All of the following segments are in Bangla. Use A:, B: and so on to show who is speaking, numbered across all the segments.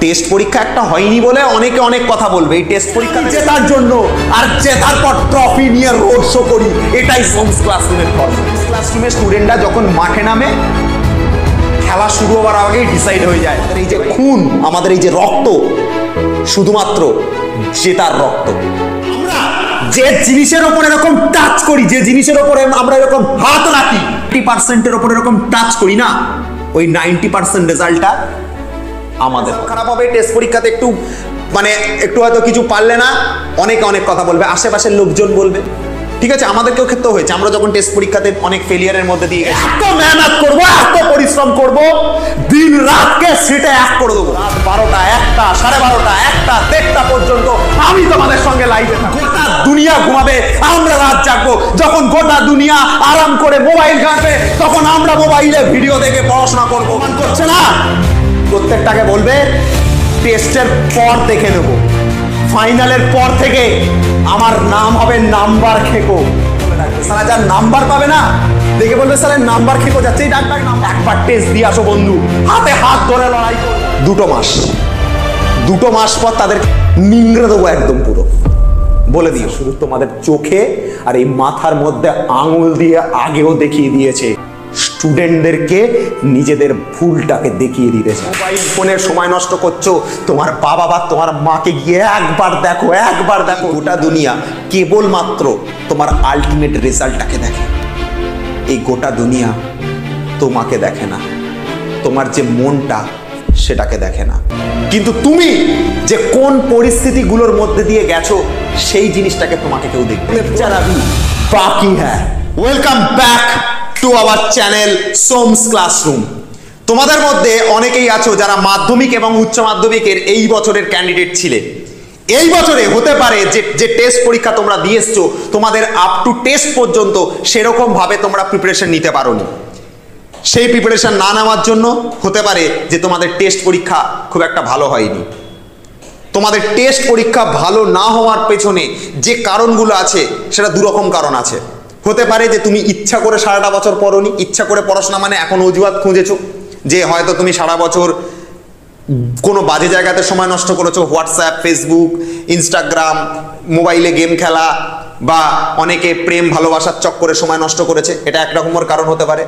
A: টেস্ট পরীক্ষা একটা হয়নি বলে অনেকে অনেক কথা বলবে। এই টেস্ট পরীক্ষা জেতার জন্য আর জেতার পর ট্রফি নিয়ে রোড শো করি, এটাই সোমস ক্লাসরুমের ধর্ম। ক্লাসরুমে স্টুডেন্টরা যখন মাঠে নামে, খেলা শুরু হওয়ার আগেই ডিসাইড হয়ে যায় এই যে খুন, আমাদের এই যে রক্ত, শুধুমাত্র জেতার রক্ত। আমরা যে জিনিসের ওপর এরকম টাচ করি, যে জিনিসের ওপরে আমরা এরকম হাত রাখি, 80% ওপর এরকম টাচ করি না, ওই 90% রেজাল্টটা আমাদের খারাপ হবে। টেস্ট পরীক্ষাতে একটু হয়তো কিছু পারলে না, অনেকে অনেক কথা বলবে, আশেপাশের লোকজন বলবে, ঠিক আছে। আমাদেরকেও ক্ষেত্রে হয়েছে, আমরা যখন টেস্ট পরীক্ষাতে অনেক ফেলিয়ারের মধ্যে দিয়ে গেছি, এত মেহনত করবো, এত পরিশ্রম করবো, দিন রাতকে সেটা এক করে দেবো, রাত 12টা, 1টা, 12:30, 1টা, 1:30 পর্যন্ত আমি তোমাদের সঙ্গে লাইভে থাকবো। গোটা দুনিয়া ঘুমাবে, আমরা রাত জাগবো। যখন গোটা দুনিয়া আরাম করে মোবাইল ঘাঁটবে, তখন আমরা মোবাইলে ভিডিও দেখে পড়াশোনা করবো। মন করছে না? প্রত্যেকটাকে বলবে টেস্টের পর দেখে নেব, ফাইনালের পর থেকে আমার নাম হবে নাম্বার খেকো। সারা যার নাম্বার পাবে না দেখে বলবে স্যার নাম্বার খেকো যাচ্ছে, একবার টেস্ট দিয়ে আসো বন্ধু, হাতে হাত ধরে লড়াই। 2 মাস পর তাদের নিংড়ে দেবো একদম পুরো, বলে দিও। শুধু তোমাদের চোখে আর এই মাথার মধ্যে আঙুল দিয়ে আগেও দেখিয়ে দিয়েছে, স্টুডেন্টদেরকে নিজেদের ভুলটাকে দেখিয়ে দিতেছে। মোবাইল ফোনের সময় নষ্ট করছো, তোমার বাবা বা তোমার মাকে গিয়ে একবার দেখো। গোটা দুনিয়া কেবলমাত্র তোমার আলটিমেট রেজাল্টটাকে দেখে, এই গোটা দুনিয়া তোমাকে দেখে না, তোমার যে মনটা সেটাকে দেখে না। কিন্তু তুমি যে কোন পরিস্থিতিগুলোর মধ্যে দিয়ে গেছো সেই জিনিসটাকে তোমাকে কেউ দেখবে। বাকি হ্যাঁ, welcome back to our channel সোমস classroom. তোমাদের মধ্যে অনেকেই আছো যারা মাধ্যমিক এবং উচ্চ মাধ্যমিকের এই বছরের ক্যান্ডিডেট ছিলে। এই বছরে হতে পারে যে টেস্ট পরীক্ষা তোমরা দিয়ে এসছো, তোমাদের আপ টু টেস্ট পর্যন্ত সেরকম ভাবে তোমরা প্রিপারেশন নিতে পারোনি। সেই প্রিপারেশন না নেওয়ার জন্য হতে পারে যে তোমাদের টেস্ট পরীক্ষা খুব একটা ভালো হয়নি। তোমাদের টেস্ট পরীক্ষা ভালো না হওয়ার পেছনে যে কারণগুলো আছে সেটা 2 রকম কারণ আছে। হতে পারে যে তুমি ইচ্ছা করে সারাটা বছর পড়োনি, ইচ্ছা করে পড়াশোনা মানে এখন অজুহাত খুঁজেছো, যে হয়তো তুমি সারা বছর কোনো বাজে জায়গাতে সময় নষ্ট করেছো, হোয়াটসঅ্যাপ, ফেসবুক, ইনস্টাগ্রাম, মোবাইলে গেম খেলা, বা অনেকে প্রেম ভালোবাসার চক্করে সময় নষ্ট করেছে, এটা এক রকমের কারণ হতে পারে।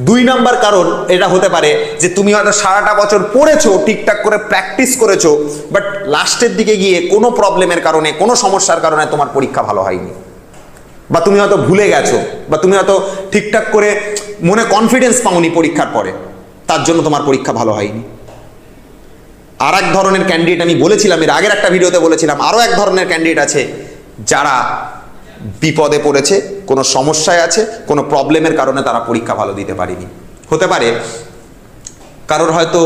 A: 2 নাম্বার কারণ এটা হতে পারে যে তুমি হয়তো সারাটা বছর পড়েছো, ঠিকঠাক করে প্র্যাকটিস করেছো, বাট লাস্টের দিকে গিয়ে কোনো প্রবলেমের কারণে, কোনো সমস্যার কারণে তোমার পরীক্ষা ভালো হয়নি, বা তুমি হয়তো ভুলে গেছো, বা তুমি হয়তো ঠিকঠাক করে মনে কনফিডেন্স পাওনি পরীক্ষার পরে, তার জন্য তোমার পরীক্ষা ভালো হয়নি। আর এক ধরনের ক্যান্ডিডেট আমি বলেছিলাম, এর আগের একটা ভিডিওতে বলেছিলাম, আরও এক ধরনের ক্যান্ডিডেট আছে যারা বিপদে পড়েছে, কোনো সমস্যায় আছে, কোনো প্রবলেমের কারণে তারা পরীক্ষা ভালো দিতে পারেনি। হতে পারে কারোর হয়তো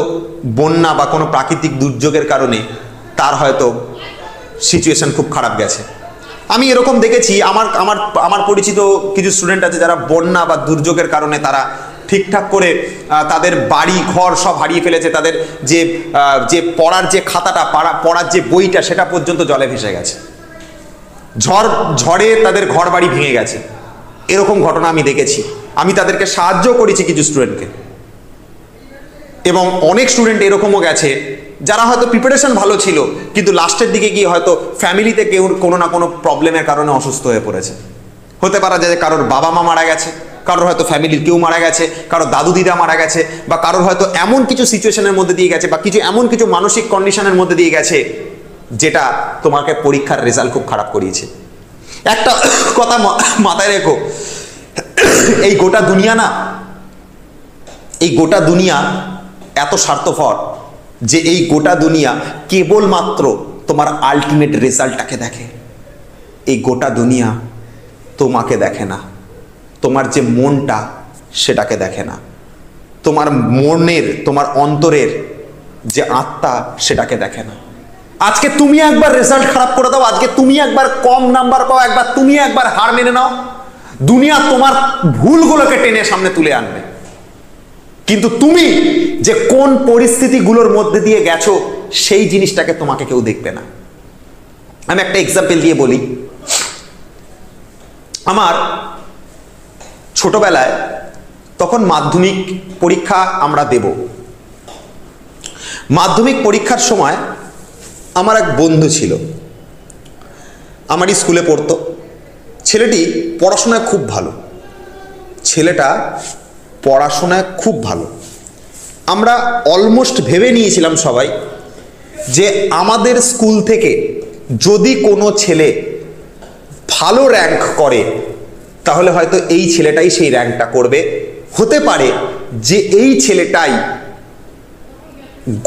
A: বন্যা বা কোনো প্রাকৃতিক দুর্যোগের কারণে তার হয়তো সিচুয়েশন খুব খারাপ গেছে। আমি এরকম দেখেছি, আমার পরিচিত কিছু স্টুডেন্ট আছে যারা বন্যা বা দুর্যোগের কারণে তারা ঠিকঠাক করে তাদের বাড়ি ঘর সব হারিয়ে ফেলেছে, তাদের যে পড়ার যে খাতাটা, পড়ার যে বইটা, সেটা পর্যন্ত জলে ভেসে গেছে, ঝড়ে তাদের ঘর বাড়ি ভেঙে গেছে। এরকম ঘটনা আমি দেখেছি। আমি তাদেরকে সাহায্য করেছি কিছু স্টুডেন্টকে, এবং অনেক স্টুডেন্ট এরকমও গেছে যারা হয়তো প্রিপারেশন ভালো ছিল, কিন্তু লাস্টের দিকে গিয়ে হয়তো ফ্যামিলিতে কেউ কোনো না কোনো প্রবলেমের কারণে অসুস্থ হয়ে পড়েছে। হতে পারে যে কারোর বাবা মা মারা গেছে, কারোর হয়তো ফ্যামিলির কেউ মারা গেছে, কারোর দাদু দিদা মারা গেছে, বা কারোর হয়তো এমন কিছু সিচুয়েশনের মধ্যে দিয়ে গেছে, বা এমন কিছু মানসিক কন্ডিশনের মধ্যে দিয়ে গেছে যেটা তোমাকে পরীক্ষার রেজাল্ট খুব খারাপ করিয়েছে। একটা কথা মাথায় রেখো, এই গোটা দুনিয়া এত স্বার্থপর যে এই গোটা দুনিয়া কেবলমাত্র তোমার আলটিমেট রেজাল্টটাকে দেখে। এই গোটা দুনিয়া তোমাকে দেখে না, তোমার যে মনটা সেটাকে দেখে না, তোমার মনের, তোমার অন্তরের যে আত্মা সেটাকে দেখে না। আজকে তুমি একবার রেজাল্ট খারাপ করে দাও, আজকে তুমি একবার কম নাম্বার পাও, তুমি একবার হার মেনে নাও, দুনিয়া তোমার ভুলগুলোকে টেনে সামনে তুলে আনবে। কিন্তু তুমি যে কোন পরিস্থিতিগুলোর মধ্যে দিয়ে গেছো সেই জিনিসটাকে তোমাকে কেউ দেখবে না। আমি একটা এক্সাম্পল দিয়ে বলি। আমার ছোটবেলায় তখন মাধ্যমিক পরীক্ষা আমরা দেব, মাধ্যমিক পরীক্ষার সময় আমার এক বন্ধু ছিল, আমারই স্কুলে পড়তো। ছেলেটি পড়াশোনায় খুব ভালো, ছেলেটা পড়াশোনায় খুব ভালো। আমরা অলমোস্ট ভেবে নিয়েছিলাম সবাই যে আমাদের স্কুল থেকে যদি কোনো ছেলে ভালো র্যাঙ্ক করে তাহলে হয়তো এই ছেলেটাই সেই র্যাঙ্কটা করবে। হতে পারে যে এই ছেলেটাই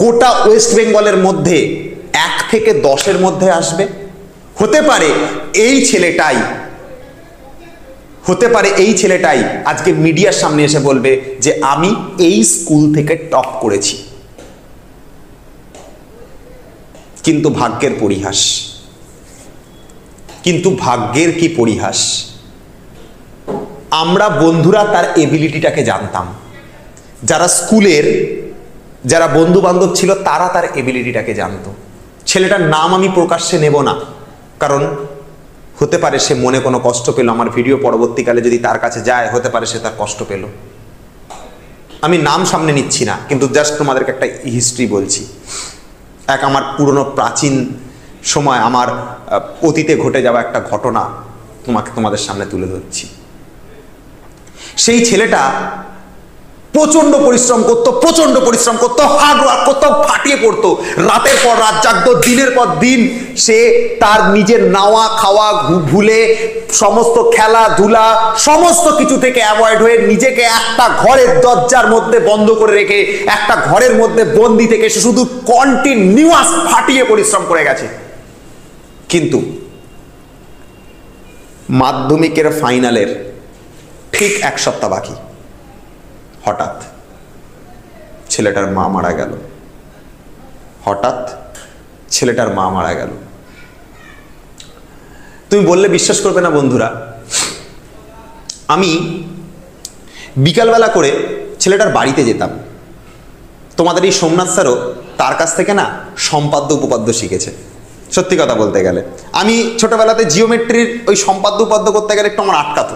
A: গোটা ওয়েস্ট বেঙ্গলের মধ্যে 1 থেকে 10-এর মধ্যে আসবে। হতে পারে এই ছেলেটাই আজকে মিডিয়ার সামনে এসে বলবে যে আমি এই স্কুল থেকে টপ করেছি। কিন্তু ভাগ্যের পরিহাস, ভাগ্যের কি পরিহাস, আমরা বন্ধুরা তার এবিলিটিটাকে জানতাম। যারা স্কুলের যারা বন্ধু বান্ধব ছিল তারা তার এবিলিটিটাকে জানতো। ছেলেটার নাম আমি প্রকাশ্যে নেব না, কারণ হতে পারে সে মনে কোনো কষ্ট পেল, আমার ভিডিও পরবর্তীকালে যদি তার কাছে যায় হতে পারে সে তার কষ্ট পেল। আমি নাম সামনে নিচ্ছি না, কিন্তু জাস্ট তোমাদেরকে একটা হিস্ট্রি বলছি। এক আমার পুরনো প্রাচীন সময় আমার অতীতে ঘটে যাওয়া একটা ঘটনা তোমাদের সামনে তুলে ধরছি। সেই ছেলেটা প্রচন্ড পরিশ্রম করতো, হার্ড ওয়ার্ক করতো, ফাটিয়ে পড়তো, রাতের পর রাত জাগতো, দিনের পর দিন সে তার নিজের নাওয়া খাওয়া ভুলে সমস্ত খেলাধুলা সমস্ত কিছু থেকে অ্যাভয়েড হয়ে নিজেকে একটা ঘরের দরজার মধ্যে বন্ধ করে রেখে একটা ঘরের মধ্যে বন্দি থেকে সে শুধু কন্টিনিউয়াস ফাটিয়ে পরিশ্রম করে গেছে। কিন্তু মাধ্যমিকের ফাইনালের ঠিক 1 সপ্তাহ বাকি হঠাৎ ছেলেটার মা মারা গেল। তুমি বললে বিশ্বাস করবে না বন্ধুরা, আমি বিকালবেলা করে ছেলেটার বাড়িতে যেতাম। তোমাদের এই সোমনাথ স্যারও তার কাছ থেকে না সম্পাদ্য উপপাদ্য শিখেছে। সত্যি কথা বলতে গেলে আমি ছোটবেলাতে জিওমেট্রির ওই সম্পাদ্য উপাদ্য করতে গেলে একটু আমার আটকাতো।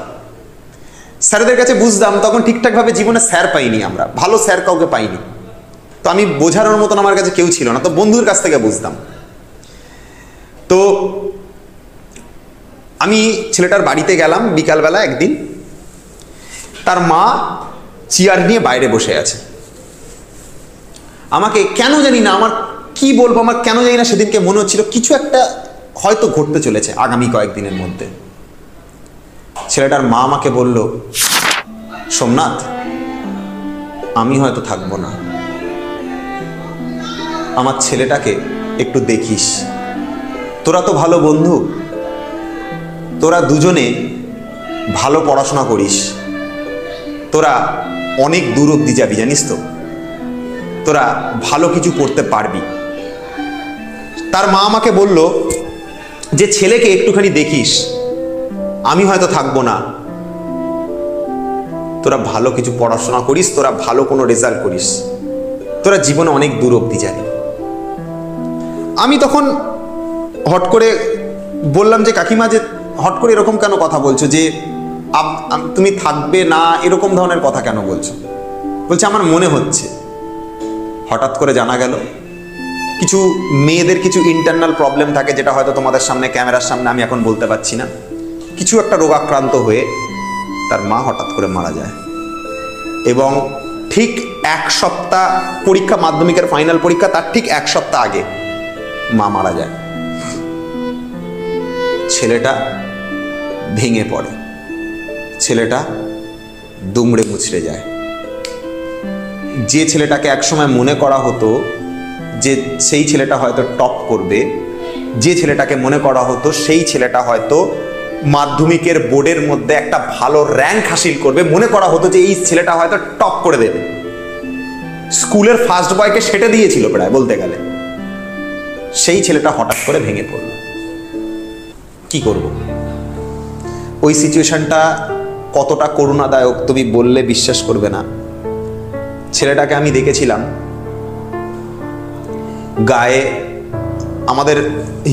A: স্যারদের কাছে বুঝতাম, তখন ঠিকঠাকভাবে জীবনে স্যার পাইনি, আমরা ভালো স্যার কাউকে পাইনি, তো আমি বোঝানোর মতন আমার কাছে কেউ ছিল না, তো বন্ধুর কাছ থেকে বুঝতাম। তো আমি ছেলেটার বাড়িতে গেলাম বিকালবেলা একদিন, তার মা চেয়ার নিয়ে বাইরে বসে আছে। আমাকে কেন জানি না, আমার কি বলবো, আমার কেন জানি না সেদিনকে মনে হচ্ছিল কিছু একটা হয়তো ঘটতে চলেছে আগামী কয়েকদিনের মধ্যে। ছেলেটার মা আমাকে বলল, সোমনাথ আমি হয়তো থাকবো না, আমার ছেলেটাকে একটু দেখিস, তোরা তো ভালো বন্ধু, তোরা দুজনে ভালো পড়াশোনা করিস, তোরা অনেক দূর অব্দি যাবি জানিস তো, তোরা ভালো কিছু করতে পারবি। তার মা আমাকে বলল যে ছেলেকে একটুখানি দেখিস, আমি হয়তো থাকবো না, তোরা ভালো কিছু পড়াশোনা করিস, তোরা ভালো কোনো রেজাল্ট করিস, তোরা জীবনে অনেক দূর অব্দি যাবি। আমি তখন হট করে বললাম যে কাকিমা, যে হট করে এরকম কেন কথা বলছো, যে তুমি থাকবে না এরকম ধরনের কথা কেন বলছো? বলছে আমার মনে হচ্ছে। হঠাৎ করে জানা গেল কিছু মেয়েদের কিছু ইন্টারনাল প্রবলেম থাকে, যেটা হয়তো তোমাদের সামনে ক্যামেরার সামনে আমি এখন বলতে পারছি না। কিছু একটা রোগাক্রান্ত হয়ে তার মা হঠাৎ করে মারা যায়, এবং ঠিক 1 সপ্তাহ পরীক্ষা, মাধ্যমিকের ফাইনাল পরীক্ষা, তার ঠিক 1 সপ্তাহ আগে মা মারা যায়। ছেলেটা ভেঙে পড়ে, ছেলেটা দুমড়ে মুচড়ে যায়। যে ছেলেটাকে একসময় মনে করা হতো যে সেই ছেলেটা হয়তো টপ করবে, যে ছেলেটাকে মনে করা হতো সেই ছেলেটা হয়তো মাধ্যমিকের বোর্ডের মধ্যে একটা ভালো র্যাঙ্ক হাসিল করবে, মনে করা হতো যে এই ছেলেটা হয়তো টপ করে দেবে, স্কুলের ফার্স্ট বয়কে সেটে দিয়েছিল প্রায় বলতে গেলে, সেই ছেলেটা হঠাৎ করে ভেঙে পড়ল। কি করব? ওই সিচুয়েশনটা কতটা করুণাদায়ক তুমি বললে বিশ্বাস করবে না। ছেলেটাকে আমি দেখেছিলাম গায়ে, আমাদের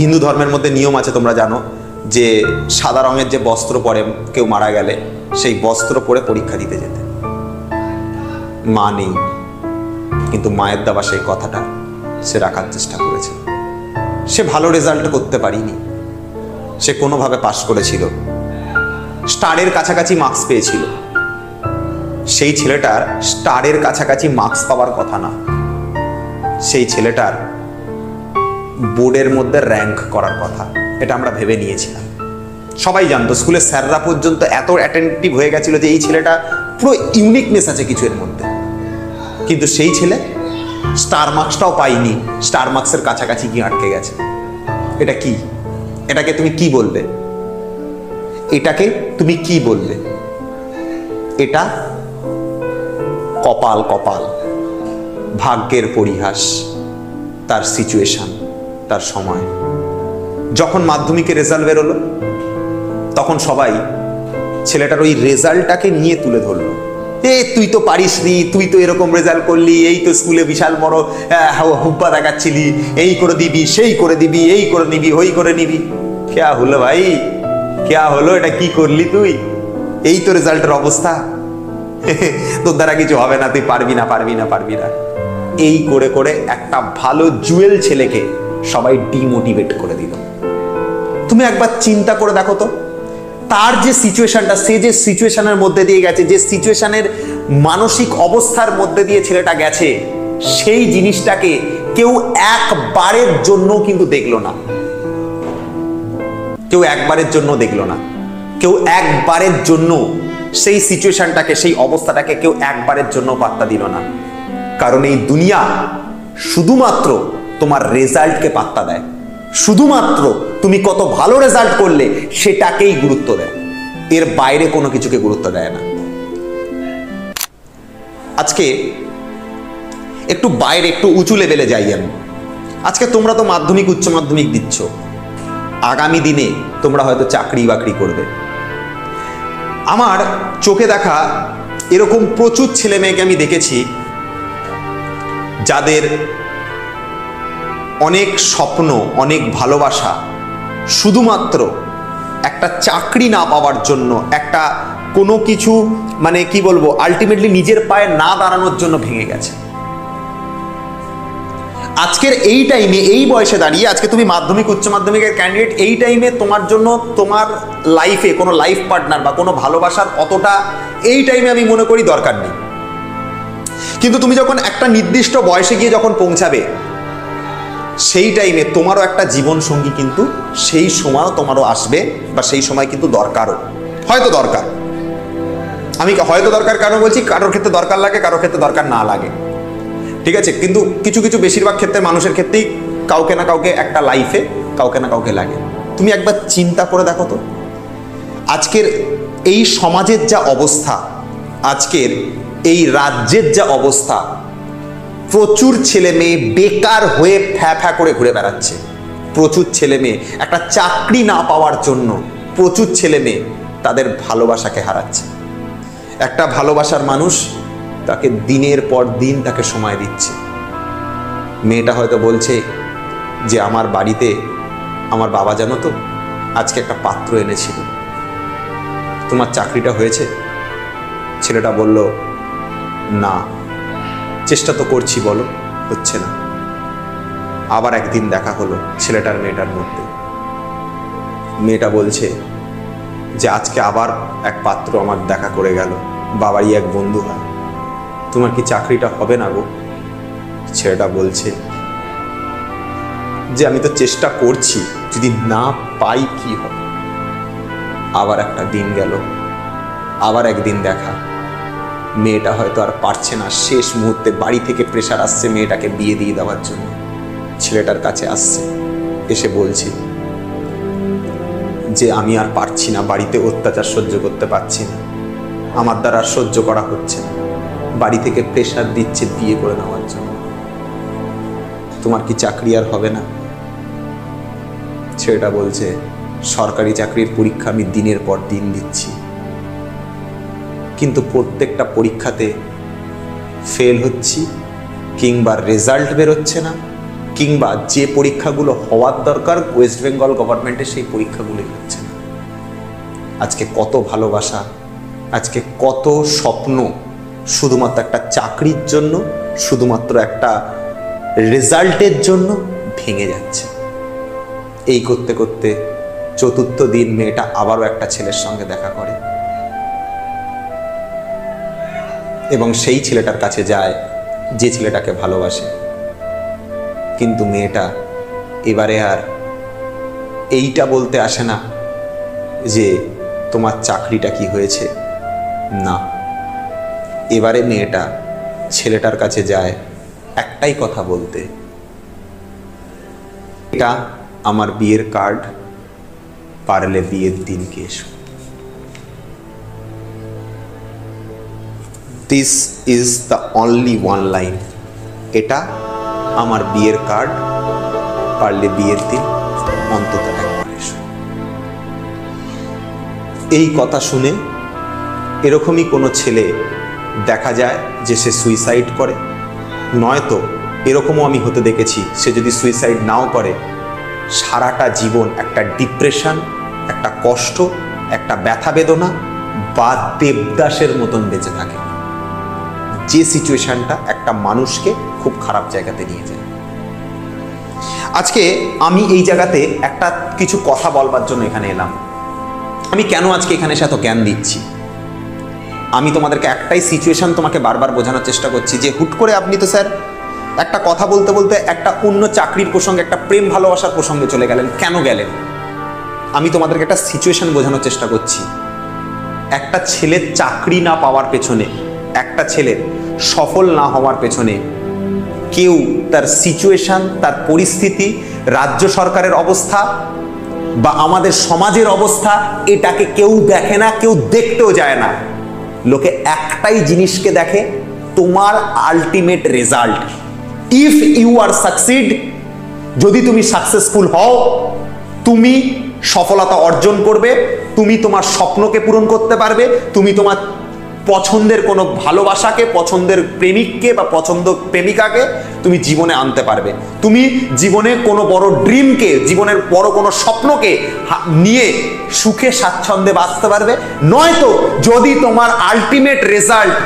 A: হিন্দু ধর্মের মধ্যে নিয়ম আছে তোমরা জানো, যে সাদা রঙের যে বস্ত্র পরে কেউ মারা গেলে সেই বস্ত্র পরে পরীক্ষা দিতে যেতে। মা নেই, কিন্তু মায়ের দেওয়া সেই কথাটা সে রাখার চেষ্টা করেছে। সে ভালো রেজাল্ট করতে পারিনি, সে কোনোভাবে পাস করেছিল, স্টারের কাছাকাছি মার্কস পেয়েছিল। সেই ছেলেটার স্টারের কাছাকাছি মার্কস পাওয়ার কথা না, সেই ছেলেটার বোর্ডের মধ্যে র্যাঙ্ক করার কথা। এটা আমরা ভেবে নিয়েছিলাম, সবাই জানতো, স্কুলের স্যাররা পর্যন্ত এত অ্যাটেন্টিভ হয়ে গেছিল যে এই ছেলেটা পুরো ইউনিকনেস আছে কিছু এর মধ্যে। কিন্তু সেই ছেলে স্টার মার্কসটাও পায়নি, স্টার মার্কসের কাছাকাছি গিয়ে আটকে গেছে। এটা কি? এটাকে তুমি কি বলবে? এটাকে তুমি কি বলবে? এটা কপাল, কপাল, ভাগ্যের পরিহাস, তার সিচুয়েশন, তার সময়। যখন মাধ্যমিকের রেজাল্ট বেরোলো তখন সবাই ছেলেটার ওই রেজাল্টটাকে নিয়ে তুলে ধরলো। তুই তো পারিস নি, তুই তো এরকম রেজাল্ট করলি, এই তো স্কুলে বিশাল বড় হুব্বা দেখাচ্ছিলি, এই করে দিবি, সেই করে দিবি, এই করে নিবি, ওই করে নিবি। ক্যা হলো ভাই, ক্যা হলো? এটা কি করলি তুই? এই তো রেজাল্টের অবস্থা, তোর দ্বারা কিছু হবে না, তুই পারবি না, পারবি না, পারবি না। এই করে করে একটা ভালো জুয়েল ছেলেকে সবাই ডিমোটিভেট করে দিল। তুমি একবার চিন্তা করে দেখো তো, তার যে সিচুয়েশনটা, সে যে সিচুয়েশনের মধ্যে দিয়ে গেছে, যে সিচুয়েশনের মানসিক অবস্থার মধ্যে দিয়ে ছেলেটা গেছে, সেই জিনিসটাকে কেউ একবারের জন্য কিন্তু দেখলো না, কেউ একবারের জন্য দেখলো না, কেউ একবারের জন্য সেই সিচুয়েশনটাকে, সেই অবস্থাটাকে কেউ একবারের জন্য পাত্তা দিল না। কারণ এই দুনিয়া শুধুমাত্র তোমার রেজাল্টকে পাত্তা দেয়, শুধুমাত্র তুমি কত ভালো রেজাল্ট করলে সেটাকেই গুরুত্ব দেয়, এর বাইরে কোনো কিছুকে গুরুত্ব দেয় না। আজকে একটু বাইরে, একটু উঁচু লেভেলে যাই আমি। আজকে তোমরা তো মাধ্যমিক, উচ্চ মাধ্যমিক দিচ্ছ, আগামী দিনে তোমরা হয়তো চাকরি বাকরি করবে। আমার চোখে দেখা এরকম প্রচুর ছেলে মেয়েকে আমি দেখেছি যাদের অনেক স্বপ্ন, অনেক ভালোবাসা শুধুমাত্র একটা চাকরি না পাওয়ার জন্য, একটা কোনো কিছু মানে কি বলবো, আলটিমেটলি নিজের পায়ে না দাঁড়ানোর জন্য ভেঙে গেছে। আজকের এই টাইমে, এই বয়সে দাঁড়িয়ে, আজকে তুমি মাধ্যমিক, উচ্চ মাধ্যমিকের ক্যান্ডিডেট, এই টাইমে তোমার জন্য তোমার লাইফে কোনো লাইফ পার্টনার বা কোনো ভালোবাসার অতটা এই টাইমে আমি মনে করি দরকার নেই। কিন্তু তুমি যখন একটা নির্দিষ্ট বয়সে গিয়ে যখন পৌঁছাবে, সেই টাইমে তোমারও একটা জীবন সঙ্গী কিন্তু সেই সময়ও তোমারও আসবে, বা সেই সময় কিন্তু দরকারও, হয়তো দরকার। আমি হয়তো দরকার কারণ বলছি, কারোর ক্ষেত্রে দরকার লাগে, কারোর ক্ষেত্রে দরকার না লাগে, ঠিক আছে। কিন্তু কিছু কিছু বেশিরভাগ ক্ষেত্রে মানুষের ক্ষেত্রেই কাউকে না কাউকে একটা লাইফে কাউকে না কাউকে লাগে। তুমি একবার চিন্তা করে দেখো তো, আজকের এই সমাজের যা অবস্থা, আজকের এই রাজ্যের যা অবস্থা, প্রচুর ছেলে মেয়ে বেকার হয়ে ফ্যা করে ঘুরে বেড়াচ্ছে। প্রচুর ছেলে মেয়ে একটা চাকরি না পাওয়ার জন্য, প্রচুর ছেলে মেয়ে তাদের ভালোবাসাকে হারাচ্ছে। একটা ভালোবাসার মানুষ তাকে দিনের পর দিন তাকে সময় দিচ্ছে। মেয়েটা হয়তো বলছে যে আমার বাড়িতে আমার বাবা জানো তো আজকে একটা পাত্র এনেছিল, তোমার চাকরিটা হয়েছে? ছেলেটা বলল না, চেষ্টা তো করছি, বলো, হচ্ছে না। আবার একদিন দেখা হলো ছেলেটার মেয়েটার মধ্যে। মেয়েটা বলছে যে আজকে আবার এক পাত্র আমার দেখা করে গেল, বাবারই এক বন্ধু হয়, তোমার কি চাকরিটা হবে না গো? ছেলেটা বলছে যে আমি তো চেষ্টা করছি, যদি না পাই কি হবে। আবার একটা দিন গেল, আবার একদিন দেখা। মেয়েটা হয়তো আর পারছে না, শেষ মুহূর্তে বাড়ি থেকে প্রেশার আসছে মেয়েটাকে বিয়ে দিয়ে দেওয়ার জন্য। ছেলেটার কাছে আসছে, এসে বলছে যে আমি আর পারছি না, বাড়িতে অত্যাচার সহ্য করতে পারছি না, আমার দ্বারা আর সহ্য করা হচ্ছে না, বাড়ি থেকে প্রেশার দিচ্ছে বিয়ে করে নেওয়ার জন্য। তোমার কি চাকরি আর হবে না? ছেলেটা বলছে সরকারি চাকরির পরীক্ষা আমি দিনের পর দিন দিচ্ছি, কিন্তু প্রত্যেকটা পরীক্ষাতে ফেল হচ্ছি, কিংবা রেজাল্ট বেরোচ্ছে না, কিংবা যে পরীক্ষাগুলো হওয়ার দরকার ওয়েস্ট বেঙ্গল গভর্নমেন্টের সেই পরীক্ষাগুলোই হচ্ছে না। আজকে কত ভালোবাসা, আজকে কত স্বপ্ন শুধুমাত্র একটা চাকরির জন্য, শুধুমাত্র একটা রেজাল্টের জন্য ভেঙে যাচ্ছে। এই করতে করতে চতুর্থ দিন মেয়েটা আবারও একটা ছেলের সঙ্গে দেখা করে এবং সেই ছেলেটার কাছে যায় যে ছেলেটাকে ভালোবাসে। কিন্তু মেয়েটা এবারে আর এইটা বলতে আসে না যে তোমার চাকরিটা কি হয়েছে, না, এবারে মেয়েটা ছেলেটার কাছে যায় একটাই কথা বলতে, এটা আমার বিয়ের কার্ড, পারলে বিয়ের দিনকে এসো। This is the only one line, এটা আমার বিয়ের কার্ড, পারলে বিয়ের দিন অন্তত একবার এসো। এই কথা শুনে এরকমই কোনো ছেলে দেখা যায় যে সে সুইসাইড করে, নয়তো এরকমও আমি হতে দেখেছি সে যদি সুইসাইড নাও করে সারাটা জীবন একটা ডিপ্রেশন, একটা কষ্ট, একটা ব্যথা বেদনা বা দেবদাসের মতন বেঁচে থাকে, যে সিচুয়েশনটা একটা মানুষকে খুব খারাপ জায়গাতে নিয়ে যায়। আজকে আমি এই জায়গাতে একটা কিছু কথা বলবার জন্য এখানে এলাম। আমি কেন আজকে এখানে এসে এত জ্ঞান দিচ্ছি, আমি তোমাদেরকে একটাই সিচুয়েশন তোমাকে বারবার বোঝানোর চেষ্টা করছি যে হুট করে আপনি তো স্যার একটা কথা বলতে বলতে একটা অন্য চাকরির প্রসঙ্গে, একটা প্রেম ভালোবাসার প্রসঙ্গে চলে গেলেন, কেন গেলেন? আমি তোমাদেরকে একটা সিচুয়েশন বোঝানোর চেষ্টা করছি। একটা ছেলের চাকরি না পাওয়ার পেছনে, একটা ছেলের সফল না হওয়ার পেছনে কেউ তার সিচুয়েশন, তার পরিস্থিতি, রাজ্য সরকারের অবস্থা বা আমাদের সমাজের অবস্থা, এটাকে কেউ দেখে না, কেউ দেখতেও যায় না। লোকে একটাই জিনিসকে দেখে, তোমার ultimate result. If you are succeed, যদি তুমি সাকসেসফুল হও, তুমি সফলতা অর্জন করবে, তুমি তোমার স্বপ্নকে পূরণ করতে পারবে, তুমি তোমার পছন্দের কোনো ভালোবাসাকে, পছন্দের প্রেমিককে বা পছন্দ প্রেমিকাকে তুমি জীবনে আনতে পারবে, তুমি জীবনে কোনো বড় ড্রিমকে, জীবনের বড় কোনো স্বপ্নকে নিয়ে সুখে স্বাচ্ছন্দ্যে বাঁচতে পারবে। নয়তো যদি তোমার ultimate result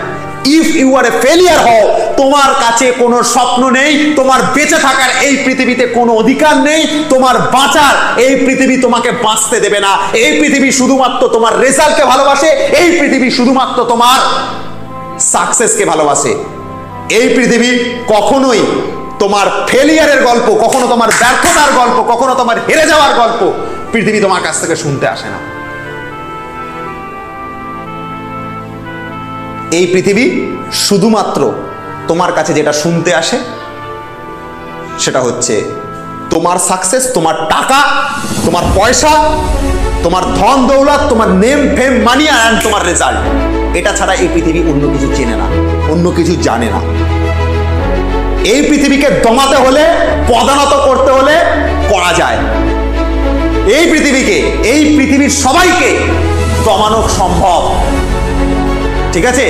A: if you are a failure হও, তোমার কাছে কোনো স্বপ্ন নেই, তোমার বেঁচে থাকার এই পৃথিবীতে কোনো অধিকার নেই, তোমার বাঁচার এই পৃথিবী তোমাকে বাঁচতে দেবে না। এই পৃথিবী শুধুমাত্র তোমার রেজাল্টকে ভালোবাসে, এই পৃথিবী শুধুমাত্র তোমার সাকসেসকে ভালোবাসে। এই পৃথিবী কখনোই তোমার ফেলিয়ারের গল্প, কখনো তোমার ব্যর্থতার গল্প, কখনো তোমার হেরে যাওয়ার গল্প পৃথিবী তোমার কাছ থেকে শুনতে আসে না। এই পৃথিবী শুধুমাত্র তোমার কাছে যেটা শুনতে আসে সেটা হচ্ছে তোমার সাকসেস, তোমার টাকা, তোমার পয়সা, তোমার ধন দৌলত, তোমার নেম ফেম, মানি অ্যান্ড তোমার রেজাল্ট। এটা ছাড়া এই পৃথিবী অন্য কিছু চেনে না, অন্য কিছু জানে না। এই পৃথিবীকে দমাতে হলে, পদানত করতে হলে করা যায়। এই পৃথিবীকে, এই পৃথিবীর সবাইকে দমানো সম্ভব, ঠিক আছে?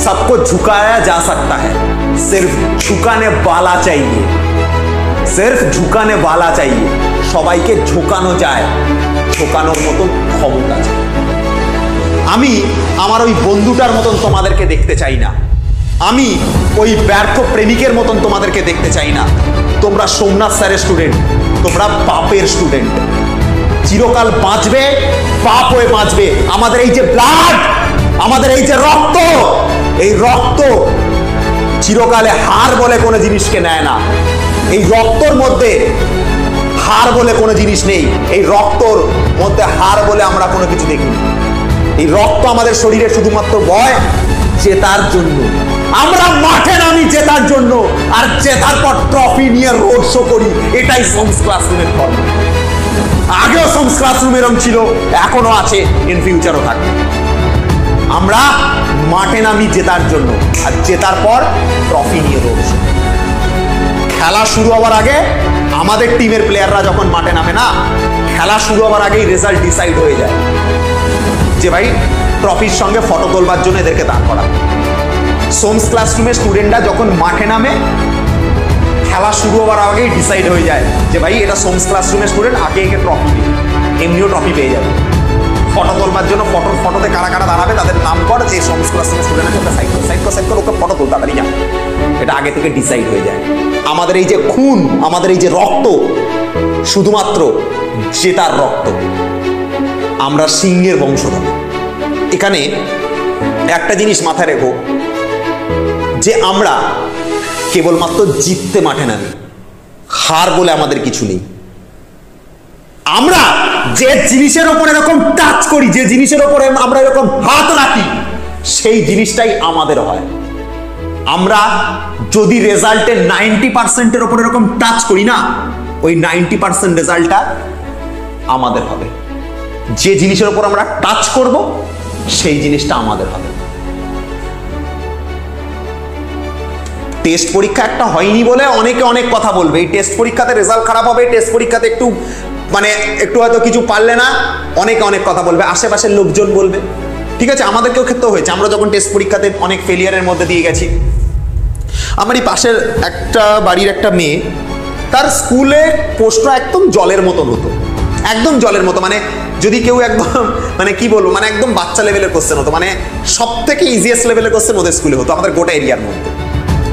A: सबको झुकाया जा सकता है, सिर्फ झुकाने वाला चाहिए, सिर्फ झुकाने वाला चाहिए। সবাইকে ঝোকানো যায়, ঝোকানোর মতন ক্ষমতা চাই। আমি আমার ওই বন্ধুটার মতন তোমাদেরকে দেখতে চাই না, আমি ওই ব্যর্থ প্রেমিকের মতন তোমাদেরকে দেখতে চাই না। তোমরা সোমনাথ স্যারের স্টুডেন্ট, তোমরা পাপের স্টুডেন্ট, চিরকাল বাঁচবে, পাপ হয়ে বাঁচবে। আমাদের এই যে ব্লাড, আমাদের এই যে রক্ত, এই রক্ত চিরকালে হার বলে কোনো জিনিসকে নেয় না। এই রক্তর মধ্যে হার বলে কোনো জিনিস নেই, এই রক্তর মধ্যে হার বলে আমরা কোনো কিছু দেখি। এই রক্ত আমাদের শরীরে শুধুমাত্র বয় জেতার জন্য। আমরা মাঠে নামি জেতার জন্য, আর জেতার পর ট্রফি নিয়ে রোড শো করি। এটাই সোমস ক্লাসরুমের ধর্ম। আগেও সোমস ক্লাসরুম এরকম ছিল, এখনো আছে, ইন ফিউচারও থাকবে। আমরা মাঠে নামি জেতার জন্য, আর জেতার পর ট্রফি নিয়ে রোড শো। খেলা শুরু হওয়ার আগে আমাদের টিমের প্লেয়াররা যখন মাঠে নামে না, খেলা শুরু হওয়ার আগেই রেজাল্ট ডিসাইড হয়ে যায় যে ভাই ট্রফির সঙ্গে ফটো তোলবার জন্য এদেরকে দাঁড় করা। সোমস ক্লাসরুমের স্টুডেন্টরা যখন মাঠে নামে, খেলা শুরু হওয়ার আগেই ডিসাইড হয়ে যায় যে ভাই এটা সোমস ক্লাসরুমের স্টুডেন্ট, আগে একে ট্রফি দিই, এমনিও ট্রফি পেয়ে যাবে। ফটো তোলবার জন্য ফটোতে কারা কারা দাঁড়াবে তাদের নাম কর, যে সমস্ত স্টুডেন্ট আছে ওকে সাইড কর ওকে ফটো তোল তাড়াতাড়ি যা। এটা আগে থেকে ডিসাইড হয়ে যায়। আমাদের এই যে খুন, আমাদের এই যে রক্ত, শুধুমাত্র জেতার রক্ত। আমরা সিংহের বংশধর। এখানে একটা জিনিস মাথায় রেখো যে আমরা কেবলমাত্র জিততে মাঠে নামি, হার বলে আমাদের কিছু নেই। আমরা যে জিনিসের ওপর এরকম টাচ করি, যে জিনিসের ওপরে আমরা এরকম হাত রাখি, সেই জিনিসটাই আমাদের হয়। আমরা যদি রেজাল্টের 90% ওপর এরকম টাচ করি না, ওই 90% রেজাল্টটা আমাদের হবে। যে জিনিসের ওপর আমরা টাচ করব সেই জিনিসটা আমাদের হবে। টেস্ট পরীক্ষা একটা হয়নি বলে অনেকে অনেক কথা বলবে, এই টেস্ট পরীক্ষাতে রেজাল্ট খারাপ হবে, টেস্ট পরীক্ষাতে একটু হয়তো কিছু পারলে না, অনেকে অনেক কথা বলবে, আশেপাশের লোকজন বলবে। ঠিক আছে, আমাদেরকেও ক্ষেত্রে হয়েছে, আমরা যখন টেস্ট পরীক্ষাতে অনেক ফেলিয়ারের মধ্যে দিয়ে গেছি। আমার এই পাশের একটা বাড়ির একটা মেয়ে, তার স্কুলে প্রশ্ন একদম জলের মতন হতো, একদম জলের মতো, মানে যদি কেউ একদম কি বলবো, একদম বাচ্চা লেভেলের কোশ্চেন হতো, সব থেকে ইজিয়েস্ট লেভেলের কোশ্চেন ওদের স্কুলে হতো, আমাদের গোটা এরিয়ার মধ্যে।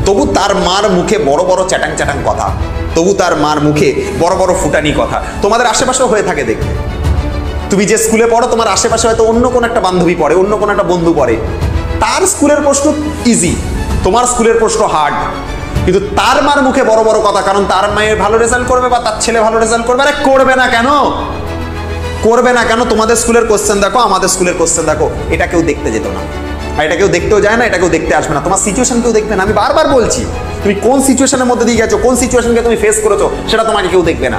A: তবু তার মার মুখে বড় বড় চ্যাটাং চ্যাটাং কথা, তবু তার মার মুখে বড় বড় ফুটানি কথা। তোমাদের আশেপাশেও হয়ে থাকে দেখবে, তুমি যে স্কুলে পড়ো তোমার আশেপাশে হয়তো অন্য কোনো একটা বান্ধবী পড়ে, অন্য কোনো একটা বন্ধু পড়ে, তার স্কুলের প্রশ্ন ইজি, তোমার স্কুলের প্রশ্ন হার্ড, কিন্তু তার মার মুখে বড় বড় কথা, কারণ তার মায়ের ভালো রেজাল্ট করবে বা তার ছেলে ভালো রেজাল্ট করবে। আরে করবে না কেন, করবে না কেন? তোমাদের স্কুলের কোশ্চেন দেখো, আমাদের স্কুলের কোশ্চেন দেখো, এটা কেউ দেখতে যেত না, আর এটা কেউ দেখতেও যায় না, এটা কেউ দেখতে আসবে না। তোমার সিচুয়েশন কেউ দেখবে না। আমি বারবার বলছি, তুমি কোন সিচুয়েশনের মধ্যে দিয়ে গেছো, কোন সিচুয়েশনকে তুমি ফেস করেছো, সেটা তোমাকে কেউ দেখবে না।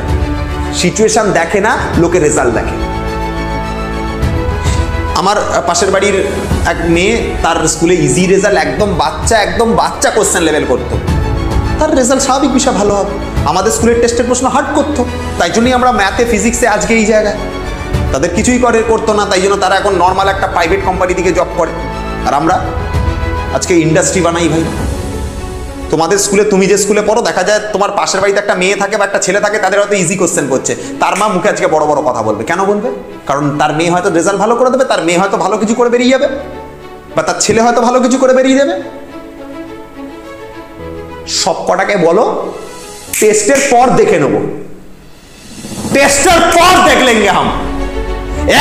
A: সিচুয়েশন দেখে না, লোকে রেজাল্ট দেখে। আমার পাশের বাড়ির এক মেয়ে, তার স্কুলে ইজি রেজাল্ট, একদম বাচ্চা কোশ্চেন লেভেল করতো, তার রেজাল্ট স্বাভাবিক বিষয় ভালো হবে। আমাদের স্কুলের টেস্টের প্রশ্ন হার্ড করতো, তাই জন্যই আমরা ম্যাথে ফিজিক্সে আজকে এই জায়গায়। তাদের কিছুই করতো না, তাই জন্য তারা এখন নর্মাল একটা প্রাইভেট কোম্পানি থেকে জব করে, আর আমরা আজকে ইন্ডাস্ট্রি বানাই ভাই। তোমাদের স্কুলে, তুমি যে স্কুলে পড়ো, দেখা যায় তোমার পাশের বাড়িতে একটা মেয়ে থাকে বা একটা ছেলে থাকে, তাদের হয়তো ইজি কোশ্চেন করছে, তার মা মুখে আজকে বড় বড় কথা বলবে। কেন বলবে? কারণ তার মেয়ে হয়তো রেজাল্ট ভালো করে দেবে, তার মেয়ে হয়তো ভালো কিছু করে বেরিয়ে যাবে, বা তার ছেলে হয়তো ভালো কিছু করে বেরিয়ে যাবে। সব কটাকে বলো টেস্টের পর দেখে নেবো, টেস্টের পর দেখ লেঙ্গে হাম।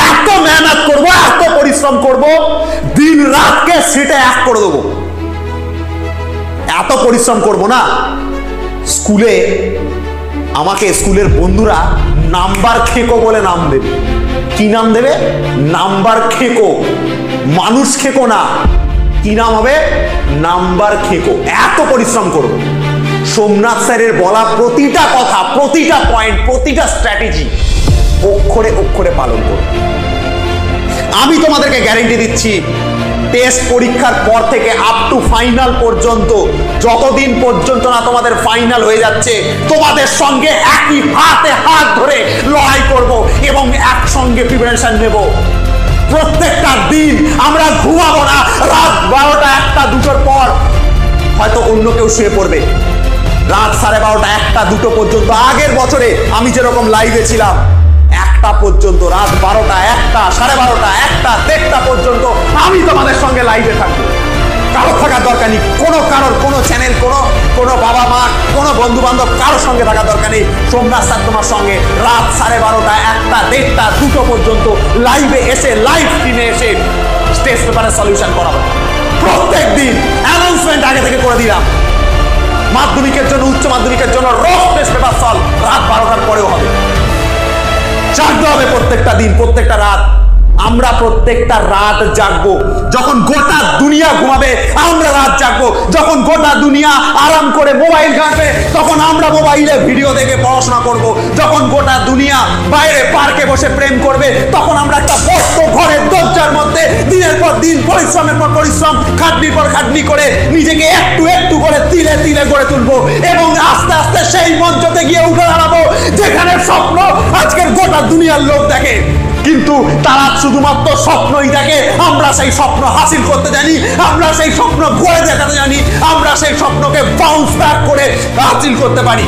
A: এত মেহনত করবো, এত পরিশ্রম করবো, দিন রাতকে সেটা এক করে দেবো। এত পরিশ্রম করবো না, স্কুলে আমাকে স্কুলের বন্ধুরা নাম্বার খেকো বলে নাম দেবে। কি নাম দেবে? নাম্বার খেকো। মানুষ খেকো না, কি নাম হবে? নাম্বার খেকো। এত পরিশ্রম করবো, সোমনাথ স্যারের বলা প্রতিটা কথা, প্রতিটা পয়েন্ট, প্রতিটা স্ট্র্যাটেজি অক্ষরে অক্ষরে পালন করব। আমি তোমাদেরকে গ্যারেন্টি দিচ্ছি, টেস্ট পরীক্ষার পর থেকে আপ টু ফাইনাল পর্যন্ত, যতদিন পর্যন্ত না তোমাদের ফাইনাল হয়ে যাচ্ছে, তোমাদের সঙ্গে একই হাতে হাত ধরে লড়াই করব এবং একসঙ্গে প্রিপারেশন নেব। প্রত্যেকটা দিন আমরা ঘুমাবো না। রাত 12টা, 1টা, 2টোর পর হয়তো অন্য কেউ শুয়ে পড়বে। রাত 12:30, 1টা, 2টো পর্যন্ত, আগের বছরে আমি যেরকম লাইভে ছিলাম, 1টা পর্যন্ত, রাত 12টা, 1টা, 12:30, 1টা, 1:30টা পর্যন্ত আমি তোমাদের সঙ্গে লাইভে থাকবো। কারো থাকার দরকার নেই, কোনো চ্যানেল, কোনো বাবা মা, কোনো বন্ধু বান্ধব, কারোর সঙ্গে থাকার দরকার নেই। সোমনাথ স্যার তোমার সঙ্গে রাত 12:30, 1টা, 1:30টা, 2টো পর্যন্ত লাইভে এসে, লাইভ স্ট্রিমে এসে টেস্ট পেপারের সলিউশন করাবো। প্রত্যেক দিন অ্যানাউন্সমেন্ট আগে থেকে করে দিলাম। মাধ্যমিকের জন্য, উচ্চ মাধ্যমিকের জন্য রোজ টেস্ট পেপার সলভ রাত 12টার পরেও হবে। জাগতে হবে প্রত্যেকটা দিন, প্রত্যেকটা রাত। আমরা প্রত্যেকটা রাত জাগবো। যখন গোটা দুনিয়া ঘুমাবে, আমরা রাত জাগবো। যখন গোটা দুনিয়া আরাম করে মোবাইল ঘাঁটবে, তখন আমরা মোবাইলে ভিডিও দেখে পড়াশোনা করব। যখন গোটা দুনিয়া বাইরে পার্কে বসে প্রেম করবে, তখন আমরা একটা বদ্ধ ঘরের দরজার মধ্যে দিনের পর দিন, পরিশ্রমের পর পরিশ্রম, খাটনির পর খাটনি করে নিজেকে একটু একটু করে তিলে তিলে গড়ে তুলবো এবং আস্তে আস্তে সেই মঞ্চতে গিয়ে উঠে দাঁড়াবো যেখানে স্বপ্ন আজকের গোটা দুনিয়ার লোক দেখে, কিন্তু তারা শুধুমাত্র স্বপ্নই দেখে। আমরা সেই স্বপ্ন হাসিল করতে জানি, আমরা সেই স্বপ্ন ঘুরে দেখাতে জানি, আমরা সেই স্বপ্নকে বাউন্স ব্যাক করে হাসিল করতে পারি।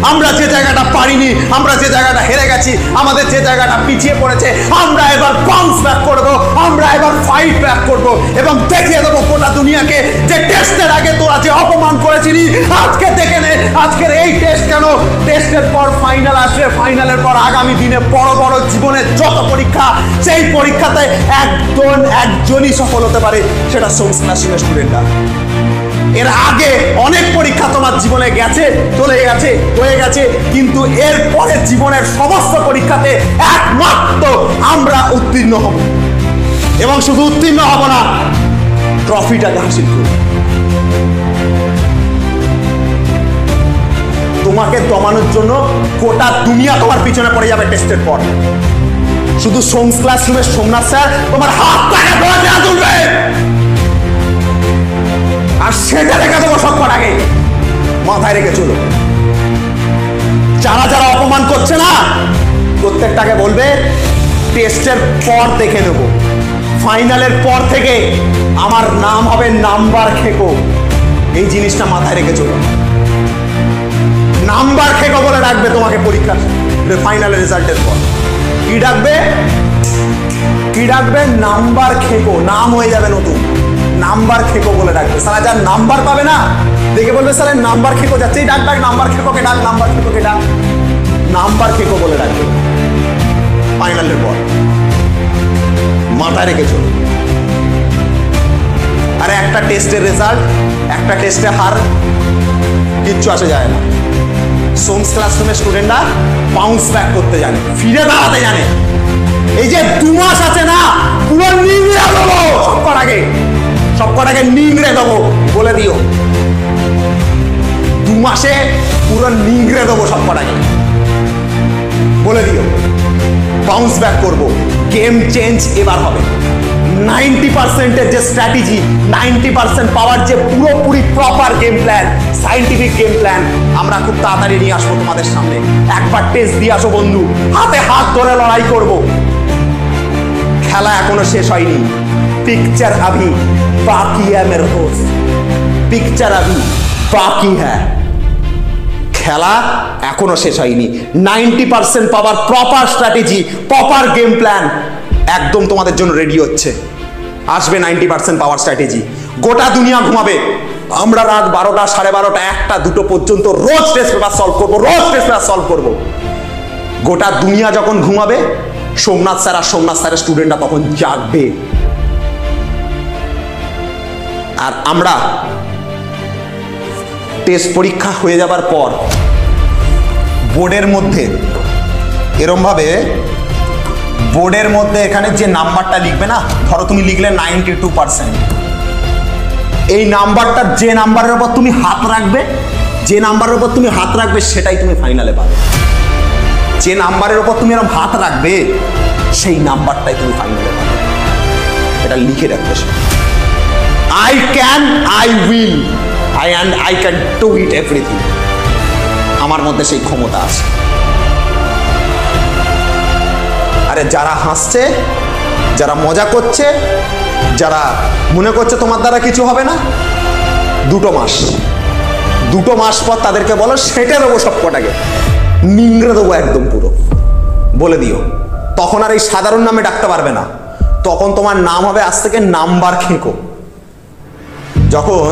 A: আমরা যে জায়গাটা পারিনি, আমরা যে জায়গাটা হেরে গেছি, আমাদের যে জায়গাটা পিছিয়ে পড়েছে, আমরা এবার বাউন্স ব্যাক করব, আমরা এবার ফাইট ব্যাক করব এবং দেখিয়ে দেবো গোটা দুনিয়াকে যে টেস্টের আগে তোরা যে অপমান করেছিলি, আজকে দেখে নে আজকের এই টেস্ট কেন, টেস্টের পর ফাইনাল আসবে, ফাইনালের পর আগামী দিনে বড় বড় জীবনের যত পরীক্ষা, সেই পরীক্ষাতে একজনই সফল হতে পারে, সেটা সোমস ক্লাসরুমের স্টুডেন্টরা। এর আগে অনেক পরীক্ষা তোমার জীবনে গেছে, চলে গেছে, হয়ে গেছে, কিন্তু এর পরে জীবনের সমস্ত পরীক্ষাতে একমাত্র আমরা উত্তীর্ণ হব এবং শুধু উত্তীর্ণ হব না, ট্রফিটাকে হাসিল করব। তোমাকে দমানোর জন্য গোটা দুনিয়া তোমার পিছনে পড়ে যাবে টেস্টের পর। শুধু সোমস ক্লাসরুমের সোমনাথ স্যার তোমার হাতটাকে ধরে দেওয়া তুলবে, আর সেটা রেখে দেবো সবকট আগে, মাথায় রেখে চলো। যারা যারা অপমান করছে না, প্রত্যেকটাকে বলবে টেস্টের পর দেখে নেব, ফাইনালের পর থেকে আমার নাম হবে নাম্বার খেকো। এই জিনিসটা মাথায় রেখে চলো। নাম্বার খেকো বলে ডাকবে তোমাকে পরীক্ষার ফাইনালের রেজাল্টের পর। কি ডাকবে? কি ডাকবে? নাম্বার খেকো। নাম হয়ে যাবে নতুন, নাম্বার খেকো বলে ডাকবে। সারা যার নাম্বার পাবে না দেখে বলবে স্যার নাম্বার খেকো যাচ্ছে, ডাক ডাক নাম্বার খেকোকে ডাক, নাম্বার খেকোকে ডাক, নাম্বার খেকো বলে ডাকবে ফাইনালের পর। মাথায় রেখে চলো। আরে একটা টেস্টের রেজাল্ট, একটা টেস্টে হার, কিচ্ছু আসে যায় না। সোমস ক্লাসরুমের স্টুডেন্টরা বাউন্স ব্যাক করতে জানে, ফিরে দাঁড়াতে জানে। এই যে 2 মাস আছে না, পুরো নিংড়ে দেবো সবকটাকে নিংড়ে দেবো, বলে দিও 2 মাসে পুরো নিংড়ে দেবো সবকটাকে, বলে দিও। বাউন্স ব্যাক করবো, গেম চেঞ্জ এবার হবে। 90% যে স্ট্র্যাটেজি, 90% পাওয়ার যে পুরোপুরি proper game plan, scientific game plan আমরা খুব তাড়াতাড়ি নিয়ে আসবো তোমাদের সামনে। একবার টেস্ট দিয়ে আসো বন্ধু, হাতে হাত ধরে লড়াই করব। খেলা এখনো শেষ হয়নি, পিকচার আভি বাকি হ্যায় মেরে দোস্ত, পিকচার আভি বাকি হ্যায়। খেলা এখনো শেষ হয়নি। 90% পাওয়ার proper strategy, proper game plan একদম তোমাদের জন্য রেডি হচ্ছে। আসবে 90% পাওয়ার স্ট্র্যাটেজি, গোটা দুনিয়া ঘুমাবে, আমরা রাত 12টা, 12:30, 1টা, 2টো পর্যন্ত রোজ টেস্ট পেপার সলভ করবো, রোজ টেস্ট পেপার সলভ করবো। গোটা দুনিয়া যখন ঘুমাবে, সোমনাথ স্যার আর সোমনাথ স্যারের স্টুডেন্টরা তখন জাগবে। আর আমরা টেস্ট পরীক্ষা হয়ে যাবার পর বোর্ডের মধ্যে এরমভাবে, বোর্ডের মধ্যে এখানে যে নাম্বারটা লিখবে না, ধরো তুমি লিখলে 92%, এই নাম্বারটা, যে নাম্বারের উপর তুমি হাত রাখবে, যে নাম্বারের উপর তুমি হাত রাখবে সেটাই তুমি ফাইনালে পাবে। যে নাম্বারের উপর তুমি এরকম হাত রাখবে সেই নাম্বারটাই তুমি ফাইনালে পাবে। এটা লিখে রাখবে। I can, I will, I can do it everything. আমার মধ্যে সেই ক্ষমতা আছে। আরে যারা হাসছে, যারা মজা করছে, যারা মনে করছে তোমার দ্বারা কিছু হবে না, 2 মাস পর তাদেরকে বলো সেটে দেবো সবকটাকে, নিংড়ে দেবো একদম পুরো, বলে দিও। তখন আর এই সাধারণ নামে ডাকতে পারবে না, তখন তোমার নাম হবে আজ থেকে নাম্বার খেকো। যখন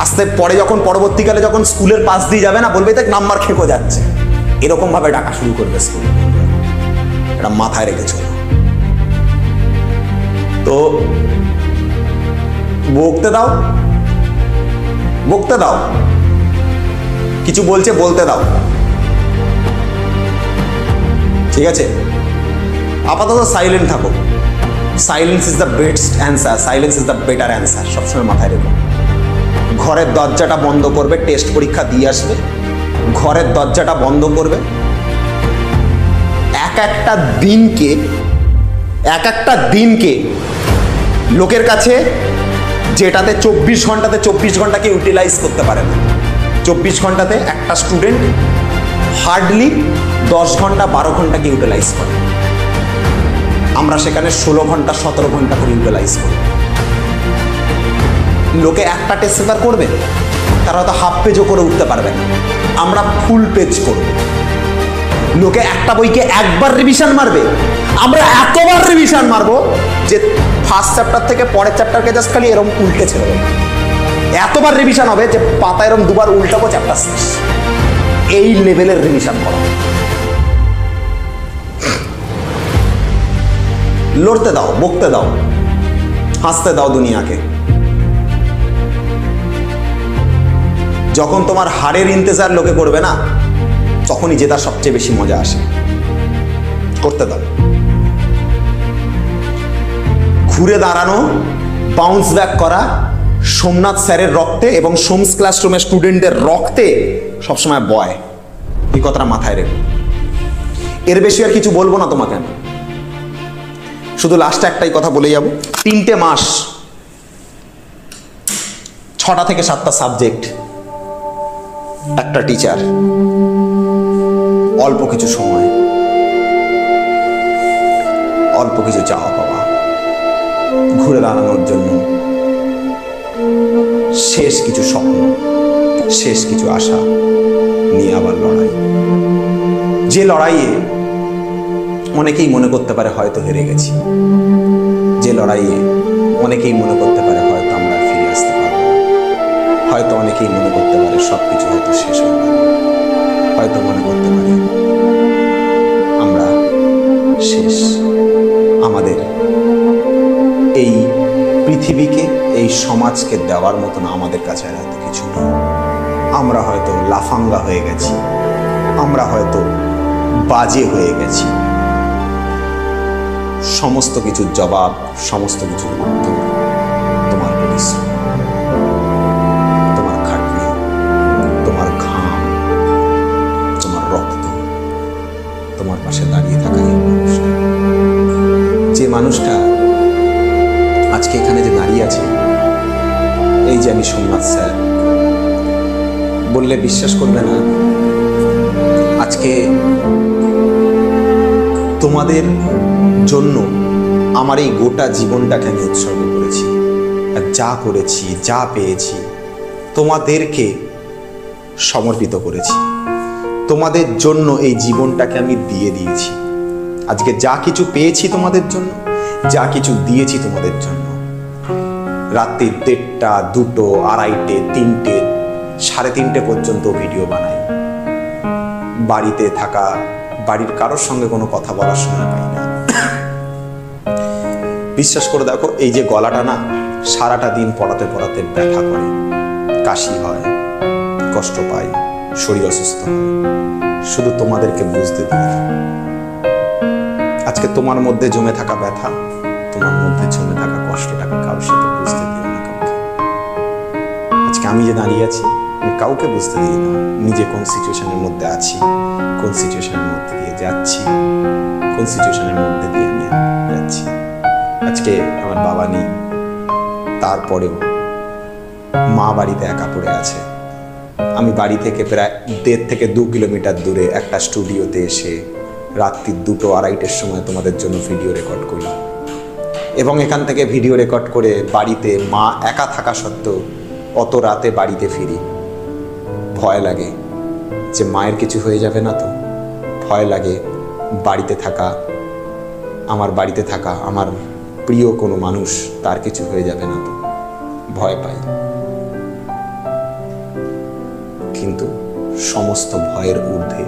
A: আসতে পরে, যখন পরবর্তীকালে যখন স্কুলের পাশ দিয়ে যাবে না, বলবে দেখ নাম্বার খেকো যাচ্ছে, এরকম ভাবে ডাকা শুরু করবে স্কুল। এটা মাথায় রেখেছ। তো বকতে দাও, বকতে দাও, কিছু বলছে বলতে দাও, ঠিক আছে? আপাতত সাইলেন্ট থাকো। Silence is the best answer, silence is the better answer, সবসময় মাথায় রেখো। ঘরের দরজাটা বন্ধ করবে, টেস্ট পরীক্ষা দিয়ে আসবে, ঘরের দরজাটা বন্ধ করবে। এক একটা দিনকে লোকের কাছে, যেটাতে 24 ঘন্টাতে 24 ঘন্টাকে ইউটিলাইজ করতে পারে না, 24 ঘন্টাতে একটা স্টুডেন্ট হার্ডলি 10 ঘন্টা 12 ঘন্টাকে ইউটিলাইজ করে। আমরা সেখানে 16 ঘন্টা 17 ঘন্টা করে ইউটিলাইজ করি। লোকে একটা টেস্ট পেপার করবে, তারা হয়তো হাফ পেজও করে উঠতে পারবে না, আমরা ফুল পেজ করব। লোকে একটা বইকে একবার রিভিশন মারবে, আমরা এতবার রিভিশন মারবো যে ফার্স্ট চ্যাপ্টার থেকে পরের চ্যাপ্টারকে জাস্ট খালি এরকম উল্টে ছেড়ে দেবো। এতবার রিভিশন হবে যে পাতা এরকম দুবার উল্টাবো, চ্যাপ্টার শেষ। এই লেভেলের রিভিশন করা। লড়তে দাও, বকতে দাও, হাসতে দাও দুনিয়াকে। যখন তোমার হারের ইন্তজার লোকে করবে না, তখনই জেতার সবচেয়ে বেশি মজা আসে। করতে দাও। ঘুরে দাঁড়ানো, বাউন্স ব্যাক করা সোমনাথ স্যারের রক্তে এবং সোমস ক্লাসরুমের স্টুডেন্টদের রক্তে সবসময় বয়। এই কথাটা মাথায় রেখো। এর বেশি আর কিছু বলবো না তোমাকে আমি, শুধু লাস্টে একটাই কথা বলে যাব। 3টে মাস, 6টা থেকে 7টা সাবজেক্ট, একটা টিচার, অল্প কিছু সময়, অল্প কিছু চাওয়া পাওয়া, ঘুরে দাঁড়ানোর জন্য শেষ কিছু স্বপ্ন, শেষ কিছু আশা নিয়ে আবার লড়াই। যে লড়াইয়ে অনেকেই মনে করতে পারে হয়তো হেরে গেছি, যে লড়াইয়ে অনেকেই মনে করতে পারে হয়তো আমরা ফিরে আসতে পারবো, হয়তো অনেকেই মনে করতে পারে সবকিছু হয়তো শেষ হয়ে গেল, হয়তো মনে করতে পারে আমরা শেষ। আমাদের এই পৃথিবীকে, এই সমাজকে দেওয়ার মতন আমাদের কাছে আর এত কিছু নেই। আমরা হয়তো লাফাঙ্গা হয়ে গেছি, আমরা হয়তো বাজে হয়ে গেছি। সমস্ত কিছুর জবাব, সমস্ত কিছুর উত্তর তোমার পরিশ্রম, তোমার খাটনি, তোমার ঘাম, তোমার রক্ত, তোমার পাশে দাঁড়িয়ে থাকা এই মানুষটা। যে মানুষটা আজকে এখানে যে দাঁড়িয়ে আছে, এই যে আমি সোমনাথ স্যার, বললে বিশ্বাস করবে না, আজকে তোমাদের জন্য আমার এই গোটা জীবনটাকে আমি উৎসর্গ করেছি। আর যা করেছি, যা পেয়েছি, তোমাদেরকে সমর্পিত করেছি। তোমাদের জন্য এই জীবনটাকে আমি দিয়ে দিয়েছি। আজকে যা কিছু পেয়েছি তোমাদের জন্য, যা কিছু দিয়েছি তোমাদের জন্য। রাত্রি 1টা, 2টো, 2:30, 3টে, 3:30 পর্যন্ত ভিডিও বানাই। বাড়িতে থাকা, বাড়ির কারোর সঙ্গে কোনো কথা বলার সময় পাই না। বিশ্বাস করে দেখো, এই যে গলাটা না, সারাটা দিন পড়াতে পড়াতে ব্যথা করে, কাশি হয়, কষ্ট পাই, শরীর অসুস্থ হয়। শুধু তোমাদেরকে বুঝতে দিই। আজকে তোমার মধ্যে জমে থাকা ব্যথা, তোমার মধ্যে জমে থাকা কষ্টটাকে কারোর সাথে বুঝতে দিও না কাউকে। আজকে আমি যে দাঁড়িয়ে আছি, আমি কাউকে বুঝতে দিই না নিজে কোন সিচুয়েশনের মধ্যে আছি, কোন সিচুয়েশনের মধ্যে দিয়ে যাচ্ছি, কোন সিচুয়েশনের মধ্যে দিয়ে আমি যাচ্ছি। আজকে আমার বাবা নেই, তারপরেও মা বাড়িতে একা পড়ে আছে। আমি বাড়ি থেকে প্রায় 1.5 থেকে 2 কিলোমিটার দূরে একটা স্টুডিওতে এসে রাত্রি 2টো, 2:30-এর সময় তোমাদের জন্য ভিডিও রেকর্ড করলাম। এবং এখান থেকে ভিডিও রেকর্ড করে বাড়িতে মা একা থাকা সত্ত্বেও অত রাতে বাড়িতে ফিরি। ভয় লাগে যে মায়ের কিছু হয়ে যাবে না তো, ভয় লাগে বাড়িতে থাকা, আমার প্রিয় কোনো মানুষ, তার কিছু হয়ে যাবে না তো, ভয় পাই। কিন্তু সমস্ত ভয়ের ঊর্ধ্বে,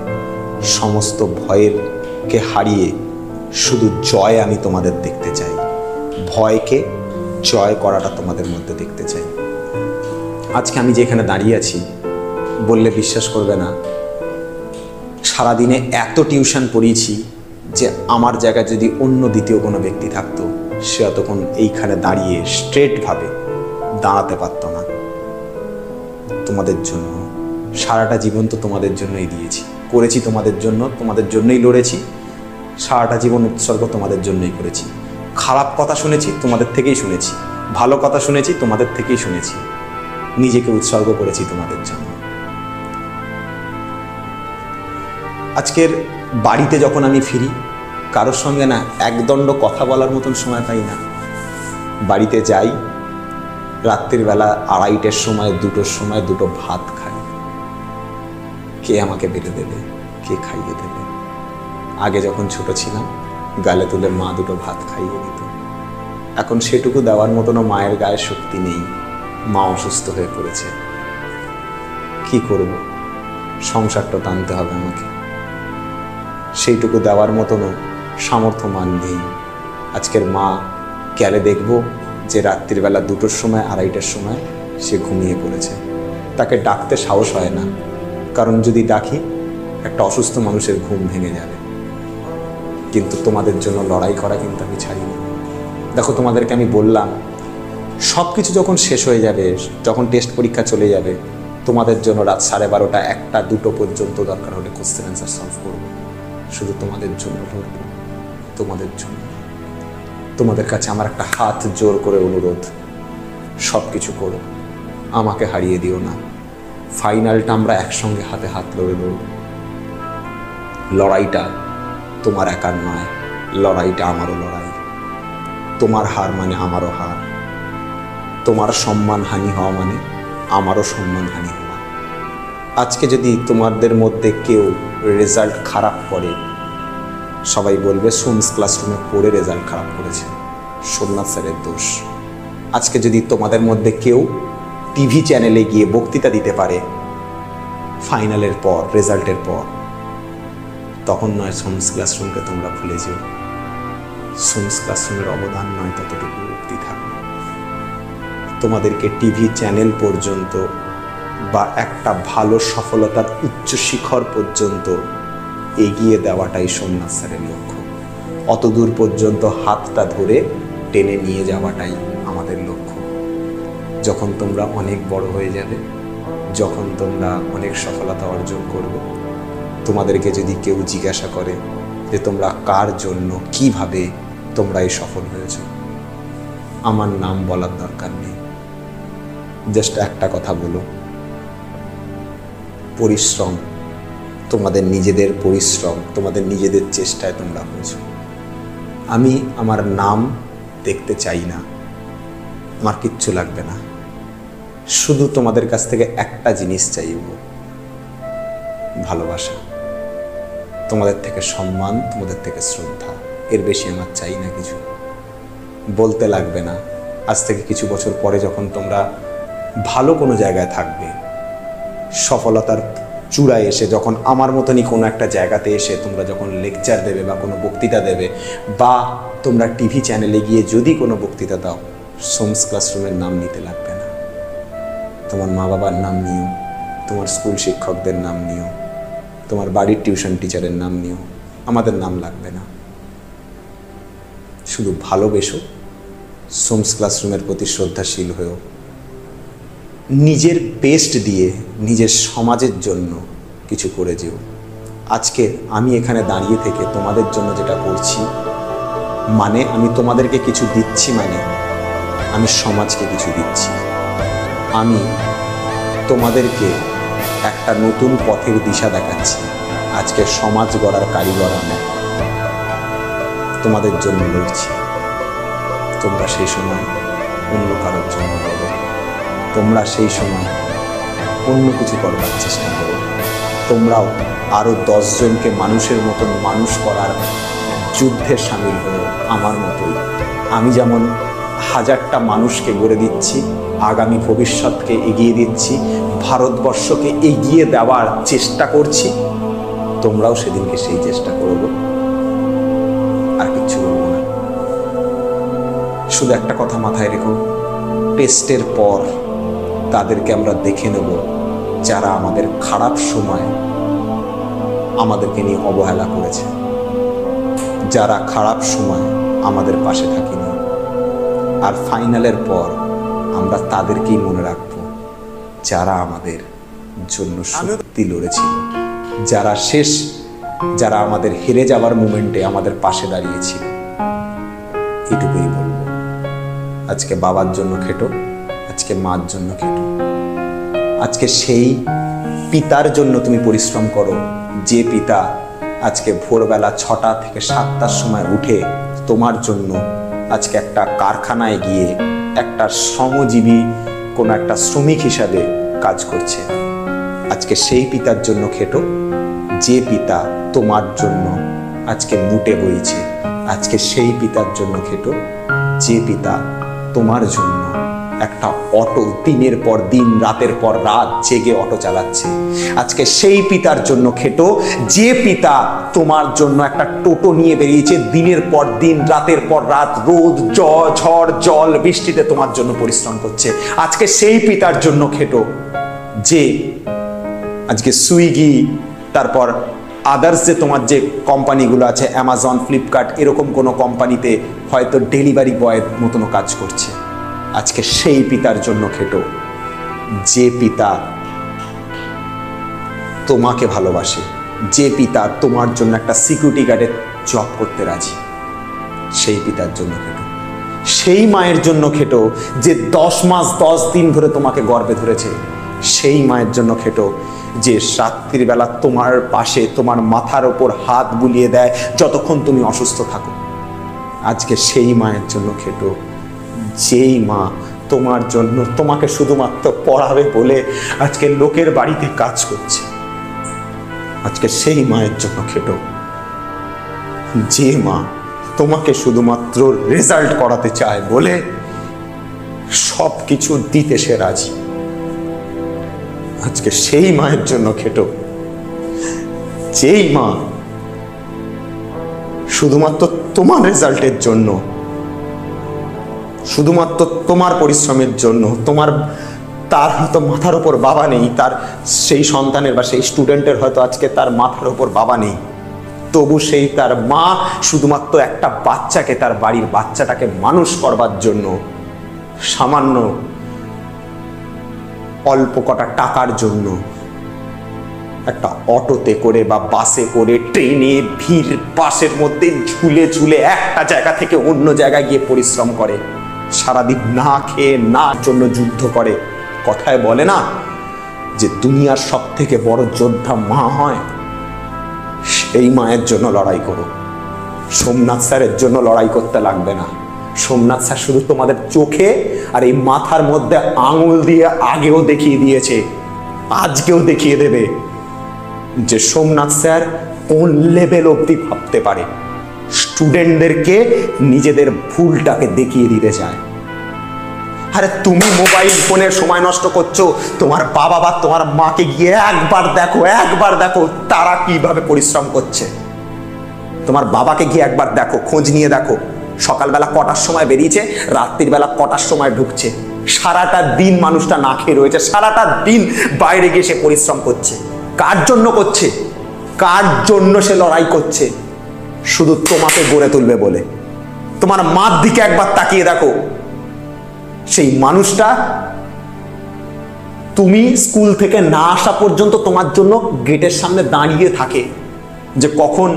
A: সমস্ত ভয়েরকে হারিয়ে শুধু জয় আমি তোমাদের দেখতে চাই। ভয়কে জয় করাটা তোমাদের মধ্যে দেখতে চাই। আজকে আমি যেখানে দাঁড়িয়ে আছি, বললে বিশ্বাস করবে না, সারাদিনে এত টিউশন পড়িয়েছি যে আমার জায়গায় যদি অন্য দ্বিতীয় কোনো ব্যক্তি থাকতো, সে এতক্ষণ এইখানে দাঁড়িয়ে স্ট্রেটভাবে দাঁড়াতে পারতো না। তোমাদের জন্য সারাটা জীবন তো তোমাদের জন্যই দিয়েছি, করেছি তোমাদের জন্য, তোমাদের জন্যই লড়েছি। সারাটা জীবন উৎসর্গ তোমাদের জন্যই করেছি। খারাপ কথা শুনেছি, তোমাদের থেকেই শুনেছি। ভালো কথা শুনেছি, তোমাদের থেকেই শুনেছি। নিজেকে উৎসর্গ করেছি তোমাদের জন্য। আজকের বাড়িতে যখন আমি ফিরি, কারোর সঙ্গে না একদণ্ড কথা বলার মতন সময় পাই না। বাড়িতে যাই, রাত্রির বেলা 2:30-এর সময় 2টোর সময় 2টো ভাত খাই। কে আমাকে বেড়ে দেবে, কে খাইয়ে দেবে? আগে যখন ছোট ছিলাম গালে তুলে মা 2টো ভাত খাইয়ে দিত। এখন সেটুকু দেওয়ার মতনও মায়ের গায়ে শক্তি নেই, মা অসুস্থ হয়ে পড়েছে। কি করব? সংসারটা টানতে হবে আমাকে, সেইটুকু দেওয়ার মতনও সামর্থ্য মান নেই। আজকের মা গেলে দেখব যে রাত্রিবেলা 2টোর সময় 2:30-এর সময় সে ঘুমিয়ে পড়েছে। তাকে ডাকতে সাহস হয় না, কারণ যদি ডাকি একটা অসুস্থ মানুষের ঘুম ভেঙে যাবে। কিন্তু তোমাদের জন্য লড়াই করা কিন্তু আমি ছাড়িনি। দেখো, তোমাদেরকে আমি বললাম সব কিছু যখন শেষ হয়ে যাবে, যখন টেস্ট পরীক্ষা চলে যাবে, তোমাদের জন্য রাত 12:30, 1টা, 2টো পর্যন্ত দরকার হলে কোশ্চেন অ্যান্সার সলভ করবো। শুধু তোমাদের জন্য লড়ব, তোমাদের জন্য। তোমাদের কাছে আমার একটা হাত জোর করে অনুরোধ, সব কিছু করো, আমাকে হারিয়ে দিও না। ফাইনালটা আমরা একসঙ্গে হাতে হাত লড়ে লড়ব। লড়াইটা তোমার একার নয়, লড়াইটা আমারও লড়াই। তোমার হার মানে আমারও হার, তোমার সম্মানহানি হওয়া মানে আমারও সম্মানহানি হওয়া। আজকে যদি তোমাদের মধ্যে কেউ রেজাল্ট খারাপ করে, সবাই বলবে সোমস ক্লাসরুমে পড়ে রেজাল্ট খারাপ করেছে, সোমনাথ স্যারের দোষ। আজকে যদি তোমাদের মধ্যে কেউ টিভি চ্যানেলে গিয়ে বক্তৃতা দিতে পারে ফাইনালের পর, রেজাল্টের পর, তখন নয় সোমস ক্লাসরুমকে তোমরা ভুলে যেও। সোমস ক্লাসরুমের অবদান নয় ততটুকু অবধি থাকবে। তোমাদেরকে টিভি চ্যানেল পর্যন্ত বা একটা ভালো সফলতার উচ্চ শিখর পর্যন্ত এগিয়ে দেওয়াটাই সোমনাথ স্যারের লক্ষ্য। অতদূর পর্যন্ত হাতটা ধরে টেনে নিয়ে যাওয়াটাই আমাদের লক্ষ্য। যখন তোমরা অনেক বড় হয়ে যাবে, যখন তোমরা অনেক সফলতা অর্জন করবে, তোমাদেরকে যদি কেউ জিজ্ঞাসা করে যে তোমরা কার জন্য, কিভাবে তোমরা এই সফল হয়েছ, আমার নাম বলার দরকার নেই। জাস্ট একটা কথা বলো, পরিশ্রম, তোমাদের নিজেদের পরিশ্রম, তোমাদের নিজেদের চেষ্টায় তোমরা হয়েছ। আমি আমার নাম দেখতে চাই না, আমার কিচ্ছু লাগবে না। শুধু তোমাদের কাছ থেকে একটা জিনিস চাইব, ভালোবাসা, তোমাদের থেকে সম্মান, তোমাদের থেকে শ্রদ্ধা। এর বেশি আমার চাই না কিছু। বলতে লাগবে না। আজ থেকে কিছু বছর পরে যখন তোমরা ভালো কোনো জায়গায় থাকবে, সফলতার চূড়ায় এসে, যখন আমার মতনই কোনো একটা জায়গাতে এসে তোমরা যখন লেকচার দেবে বা কোনো বক্তৃতা দেবে, বা তোমরা টিভি চ্যানেলে গিয়ে যদি কোনো বক্তৃতা দাও, সোমস ক্লাসরুমের নাম নিতে লাগবে না। তোমার মা বাবার নাম নিও, তোমার স্কুল শিক্ষকদের নাম নিও, তোমার বাড়ির টিউশন টিচারের নাম নিও, আমাদের নাম লাগবে না। শুধু ভালোবেসো, সোমস ক্লাসরুমের প্রতি শ্রদ্ধাশীল হয়েও, নিজের বেস্ট দিয়ে নিজের সমাজের জন্য কিছু করে যেও। আজকে আমি এখানে দাঁড়িয়ে থেকে তোমাদের জন্য যেটা করছি, মানে আমি তোমাদেরকে কিছু দিচ্ছি, মানে আমি সমাজকে কিছু দিচ্ছি। আমি তোমাদেরকে একটা নতুন পথের দিশা দেখাচ্ছি। আজকে সমাজ গড়ার কারিগর আমি, তোমাদের জন্য লড়ছি। তোমরা সেই সময় অন্য কারোর জন্য লড়ো, তোমরা সেই সময় অন্য কিছু করবার চেষ্টা করো। তোমরাও আরও 10 জনকে মানুষের মতন মানুষ করার যুদ্ধে সামিল হও আমার মতোই। আমি যেমন 1000টা মানুষকে গড়ে দিচ্ছি, আগামী ভবিষ্যৎকে এগিয়ে দিচ্ছি, ভারতবর্ষকে এগিয়ে দেওয়ার চেষ্টা করছি, তোমরাও সেদিনকে সেই চেষ্টা করবে। আর কিচ্ছু বলবো না। শুধু একটা কথা মাথায় রেখো, টেস্টের পর তাদেরকে আমরা দেখে নেব যারা আমাদের খারাপ সময় আমাদেরকে নিয়ে অবহেলা করেছে, যারা খারাপ সময় আমাদের পাশে থাকেনি। আর ফাইনালের পর আমরা তাদেরকেই মনে রাখবো যারা আমাদের জন্য সত্যি লড়েছিল, যারা আমাদের হেরে যাওয়ার মোমেন্টে আমাদের পাশে দাঁড়িয়েছিল। এটুকুই বলবো। আজকে বাবার জন্য খেটো, আজকে মার জন্য খেটো, আজকে সেই পিতার জন্য তুমি পরিশ্রম করো, যে পিতা আজকে ভোরবেলা 6টা থেকে 7টার সময় উঠে তোমার জন্য আজকে একটা কারখানায় গিয়ে একটা শ্রমজীবী, কোনো একটা শ্রমিক হিসাবে কাজ করছে। আজকে সেই পিতার জন্য খেটো যে পিতা তোমার জন্য আজকে মুটে বইছে। আজকে সেই পিতার জন্য খেটো যে পিতা তোমার জন্য একটা অটো দিনের পর দিন, রাতের পর রাত জেগে অটো চালাচ্ছে। আজকে সেই পিতার জন্য খেটো যে পিতা তোমার জন্য একটা টোটো নিয়ে বেরিয়েছে, দিনের পর দিন, রাতের পর রাত, রোদ ঝড় জল বৃষ্টিতে তোমার জন্য পরিশ্রম করছে। আজকে সেই পিতার জন্য খেটো যে আজকে সুইগি, তারপর আদার্স যে তোমার যে কোম্পানিগুলো আছে, অ্যামাজন, ফ্লিপকার্ট, এরকম কোনো কোম্পানিতে হয়তো ডেলিভারি বয়ের মতনও কাজ করছে। আজকে সেই পিতার জন্য খেটো যে পিতা তোমাকে ভালোবাসে, যে পিতা তোমার জন্য একটা সিকিউরিটি গার্ডের জব করতে রাজি। সেই পিতার জন্য খেটো। সেই মায়ের জন্য খেটো যে 10 মাস 10 দিন ধরে তোমাকে গর্ভে ধরেছে। সেই মায়ের জন্য খেটো যে রাত্রির বেলা তোমার পাশে, তোমার মাথার ওপর হাত বুলিয়ে দেয় যতক্ষণ তুমি অসুস্থ থাকো। আজকে সেই মায়ের জন্য খেটো যেই মা তোমার জন্য, তোমাকে শুধুমাত্র পড়াবে বলে আজকে লোকের বাড়িতে কাজ করছে। আজকে সেই মায়ের জন্য খেটো যে মা তোমাকে শুধুমাত্র রেজাল্ট করাতে চায় বলে সব কিছু দিতে সে রাজি। আজকে সেই মায়ের জন্য খেটো যেই মা শুধুমাত্র তোমার রেজাল্টের জন্য, শুধুমাত্র তোমার পরিশ্রমের জন্য, তার হয়তো মাথার ওপর বাবা নেই, তার সেই সন্তানের বা সেই স্টুডেন্টের হয়তো আজকে তার মাথার ওপর বাবা নেই, তবু সেই তার মা শুধুমাত্র একটা বাচ্চাকে, তার বাড়ির বাচ্চাটাকে মানুষ করবার জন্য সামান্য অল্প কটা টাকার জন্য একটা অটোতে করে বা বাসে করে, ট্রেনে ভিড় বাসের মধ্যে ঝুলে ঝুলে একটা জায়গা থেকে অন্য জায়গায় গিয়ে পরিশ্রম করে, সারাদিন না খেয়ে না জন্য যুদ্ধ করে। কথায় বলে না যে দুনিয়ার সব থেকে বড় যোদ্ধা মা হয়। সেই মায়ের জন্য লড়াই করো। সোমনাথ স্যারের জন্য লড়াই করতে লাগবে না। সোমনাথ স্যার শুধু তোমাদের চোখে আর এই মাথার মধ্যে আঙুল দিয়ে আগেও দেখিয়ে দিয়েছে, আজকেও দেখিয়ে দেবে যে সোমনাথ স্যার কোন লেভেল অবধি ভাবতে পারে। স্টুডেন্টদেরকে নিজেদের ভুলটাকে দেখিয়ে দিতে চায়। আরে তুমি মোবাইল ফোনে সময় নষ্ট করছো, তোমার বাবা বা তোমার মাকে গিয়ে একবার দেখো তারা কিভাবে পরিশ্রম করছে। তোমার বাবাকে গিয়ে একবার দেখো, খোঁজ নিয়ে দেখো, সকালবেলা কটার সময় বেরিয়েছে, রাত্রির বেলা কটার সময় ঢুকছে। সারাটা দিন মানুষটা না খেয়ে রয়েছে, সারাটা দিন বাইরে গিয়ে সে পরিশ্রম করছে। কার জন্য করছে? কার জন্য সে লড়াই করছে? শুধু তোমাকে গড়ে তুলবে বলে। তোমার মার দিকে একবার তাকিয়ে দেখো, সেই মানুষটা তুমি স্কুল থেকে না আসা পর্যন্ত তোমার জন্য গেটের সামনে দাঁড়িয়ে থাকে যে কখন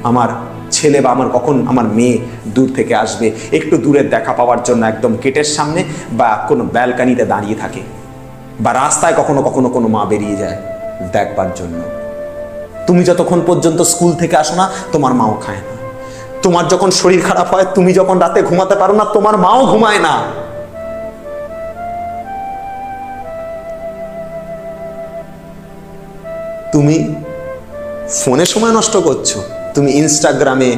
A: আমার ছেলে বা কখন আমার মেয়ে দূর থেকে আসবে, একটু দূরের দেখা পাওয়ার জন্য একদম গেটের সামনে বা কোনো ব্যালকানিতে দাঁড়িয়ে থাকে, বা রাস্তায় কখনো কখনো কোনো মা বেরিয়ে যায় দেখবার জন্য। তুমি যতক্ষণ পর্যন্ত স্কুল থেকে আসো না, তোমার মাও খায় না। তোমার যখন শরীর খারাপ হয়, তুমি যখন রাতে ঘুমাতে পারো না, তোমার মাও ঘুমায় না। তুমি ফোনে সময় নষ্ট করছো, তুমি ইনস্টাগ্রামে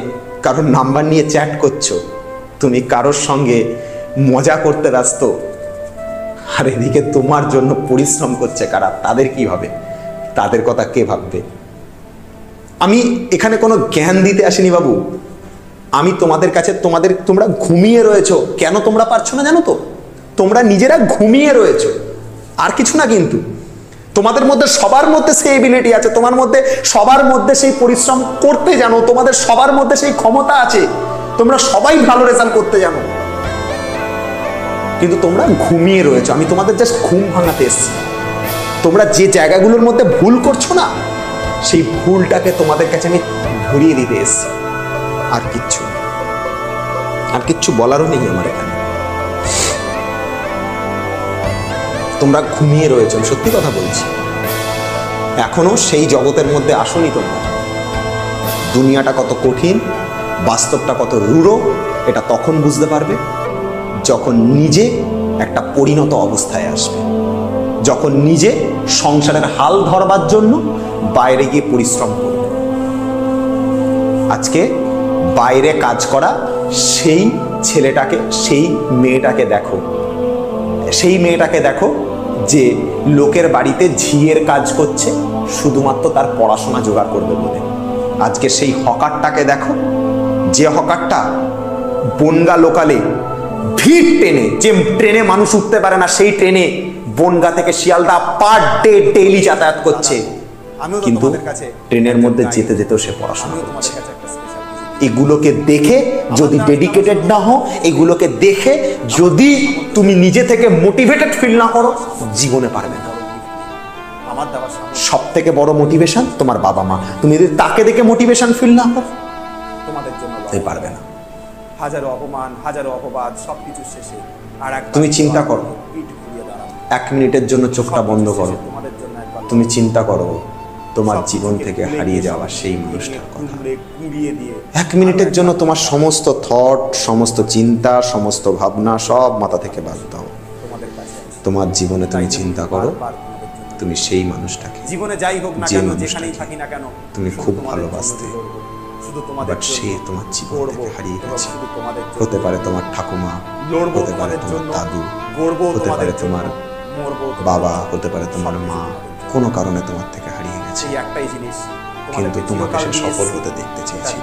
A: কারোর নাম্বার নিয়ে চ্যাট করছো, তুমি কারোর সঙ্গে মজা করতে ব্যস্ত, আর এদিকে তোমার জন্য পরিশ্রম করছে কারা? তাদের কি হবে? তাদের কথা কে ভাববে? আমি এখানে কোনো জ্ঞান দিতে আসিনি বাবু। আমি তোমাদের কাছে তোমরা ঘুমিয়ে রয়েছো। কেন তোমরা পারছো না জানো তো? তোমরা নিজেরা ঘুমিয়ে রয়েছো, আর কিছু না। কিন্তু তোমাদের মধ্যে সবার মধ্যে সেই এবিলিটি আছে, তোমার মধ্যে সবার মধ্যে সেই পরিশ্রম করতে জানো, তোমাদের সবার মধ্যে সেই ক্ষমতা আছে, তোমরা সবাই ভালো রেজাল্ট করতে জানো, কিন্তু তোমরা ঘুমিয়ে রয়েছো। আমি তোমাদের জাস্ট ঘুম ভাঙাতে এসেছি। তোমরা যে জায়গাগুলোর মধ্যে ভুল করছো না, সেই ভুলটাকে তোমাদের কাছে আমি ধরিয়ে দিতে এসেছি। আর কিচ্ছু বলারও নেই আমার এখানে। তোমরা ঘুমিয়ে রয়েছো, সত্যি কথা বলছি। এখনো সেই জগতের মধ্যে আসোনি তোমরা। দুনিয়াটা কত কঠিন, বাস্তবটা কত রূঢ়, এটা তখন বুঝতে পারবে যখন নিজে একটা পরিণত অবস্থায় আসবে, যখন নিজে সংসারের হাল ধরবার জন্য বাইরে গিয়ে পরিশ্রম করবে। আজকে বাইরে কাজ করা সেই ছেলেটাকে, সেই মেয়েটাকে দেখো, সেই মেয়েটাকে দেখো যে লোকের বাড়িতে ঝিয়ের কাজ করছে শুধুমাত্র তার পড়াশোনা জোগাড় করবে বলে। আজকে সেই হকারটাকে দেখো, যে হকারটা বনগা লোকালে ভিড় ট্রেনে, যে ট্রেনে মানুষ উঠতে পারে না সেই ট্রেনে বনগা থেকে শিয়ালদা পার ডে ডেইলি যাতায়াত করছে, কিন্তু ট্রেনের মধ্যে যেতে যেতেও সে পড়াশোনা করছে। এগুলোকে দেখে যদি ডেডিকেটেড না হও, এগুলোকে দেখে যদি তুমি নিজে থেকে মোটিভেটেড ফিল না করো, জীবনে পারবে না। সব থেকে বড় মোটিভেশন তোমার বাবা মা। তুমি যদি তাকে দেখে মোটিভেশন ফিল না করো, তোমাদের জন্য পারবে না।
B: হাজারো অপমান, হাজারো অপবাদ, সবকিছু শেষে আর
A: তুমি চিন্তা করো, 1 মিনিটের জন্য চোখটা বন্ধ করো, তুমি চিন্তা করো তোমার জীবন থেকে হারিয়ে যাওয়া সেই মানুষটার কথা। 1 মিনিটের জন্য তোমার সমস্ত থট, সমস্ত চিন্তা, সমস্ত ভাবনা সব মাথা থেকে বাদ দাও। তোমার জীবনে তুমি চিন্তা করো, তুমি সেই মানুষটাকে,
B: জীবনে যাই হোক না কেন, যেখানেই থাকি না কেন,
A: তুমি খুব ভালোবাসতে, বাট সে তোমার জীবন থেকে হারিয়ে গেছে। হতে পারে তোমার ঠাকুমা, হতে পারে তোমার দাদু, হতে পারে তোমার বাবা, হতে পারে তোমার মা, কোনো কারণে তোমার থেকে হারিয়ে গেছে।
B: একটাই জিনিস,
A: কিন্তু তোমাকে সে সফল হতে দেখতে চেয়েছিল,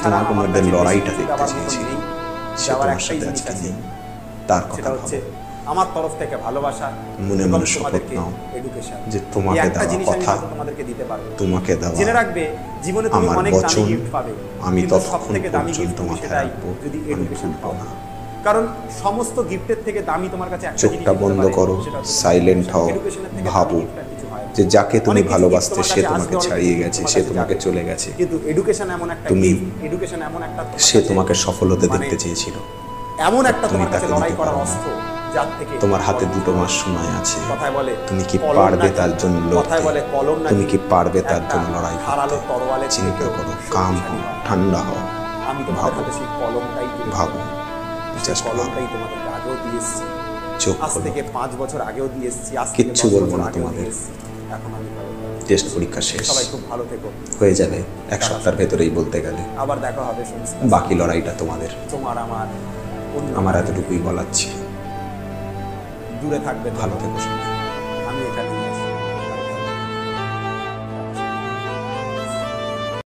A: তোমার মধ্যে লড়াইটা দেখতে চেয়েছিল। সে তোমার সাথে আজকে নেই, তার কথা হচ্ছে
B: আমার তরফ থেকে ভালোবাসা,
A: মনে মনে শপথ নাও যে তোমাকে দেওয়া কথা, তোমাকে দেওয়া
B: জেনে রাখবে জীবনে তুমি অনেক দামি গিফট পাবে,
A: আমি ততক্ষণ
B: সবথেকে দামি গিফট তোমাকে রাখবো যদি এডুকেশন পাও না। কারণ সমস্ত গিফটের থেকে দামি তোমার কাছে একটা জিনিস।
A: চোখটা বন্ধ করো, সাইলেন্ট হও, ভাবো যে যাকে তুমি ভালোবাসতে সে তোমাকে ছাড়িয়ে গেছে, সে তোমাকে চলে গেছে,
B: কিন্তু এডুকেশন এমন একটা
A: তুমি,
B: এডুকেশন এমন একটা,
A: সে তোমাকে সফল হতে দেখতে চেয়েছিল,
B: এমন একটা তোমার কাছে লড়াই করার অস্ত্র,
A: তোমার হাতে 2 মাস সময় আছে, তুমি কি পারবে তার জন্য লড়তে? তুমি কি পারবে তার জন্য লড়াই করতে? চিন্তা করো, কাম হও, ঠান্ডা হও, ভাবো, ভাবো, জাস্ট ভাবো। চোখ খোলো,
B: 5 বছর আগেও দিয়ে এসেছি,
A: কিচ্ছু বলবো না তোমাদের। টেস্ট পরীক্ষা শেষ,
B: সবাই খুব ভালো থেকো,
A: হয়ে যাবে 1 সপ্তাহের ভেতরেই বলতে গেলে।
B: আবার দেখা হবে,
A: বাকি লড়াইটা তোমাদের,
B: তোমার
A: আমার এতটুকুই বলার ছিল।
B: দূরে থাকবে,
A: ভালো থেকো,
B: আমি এখানে।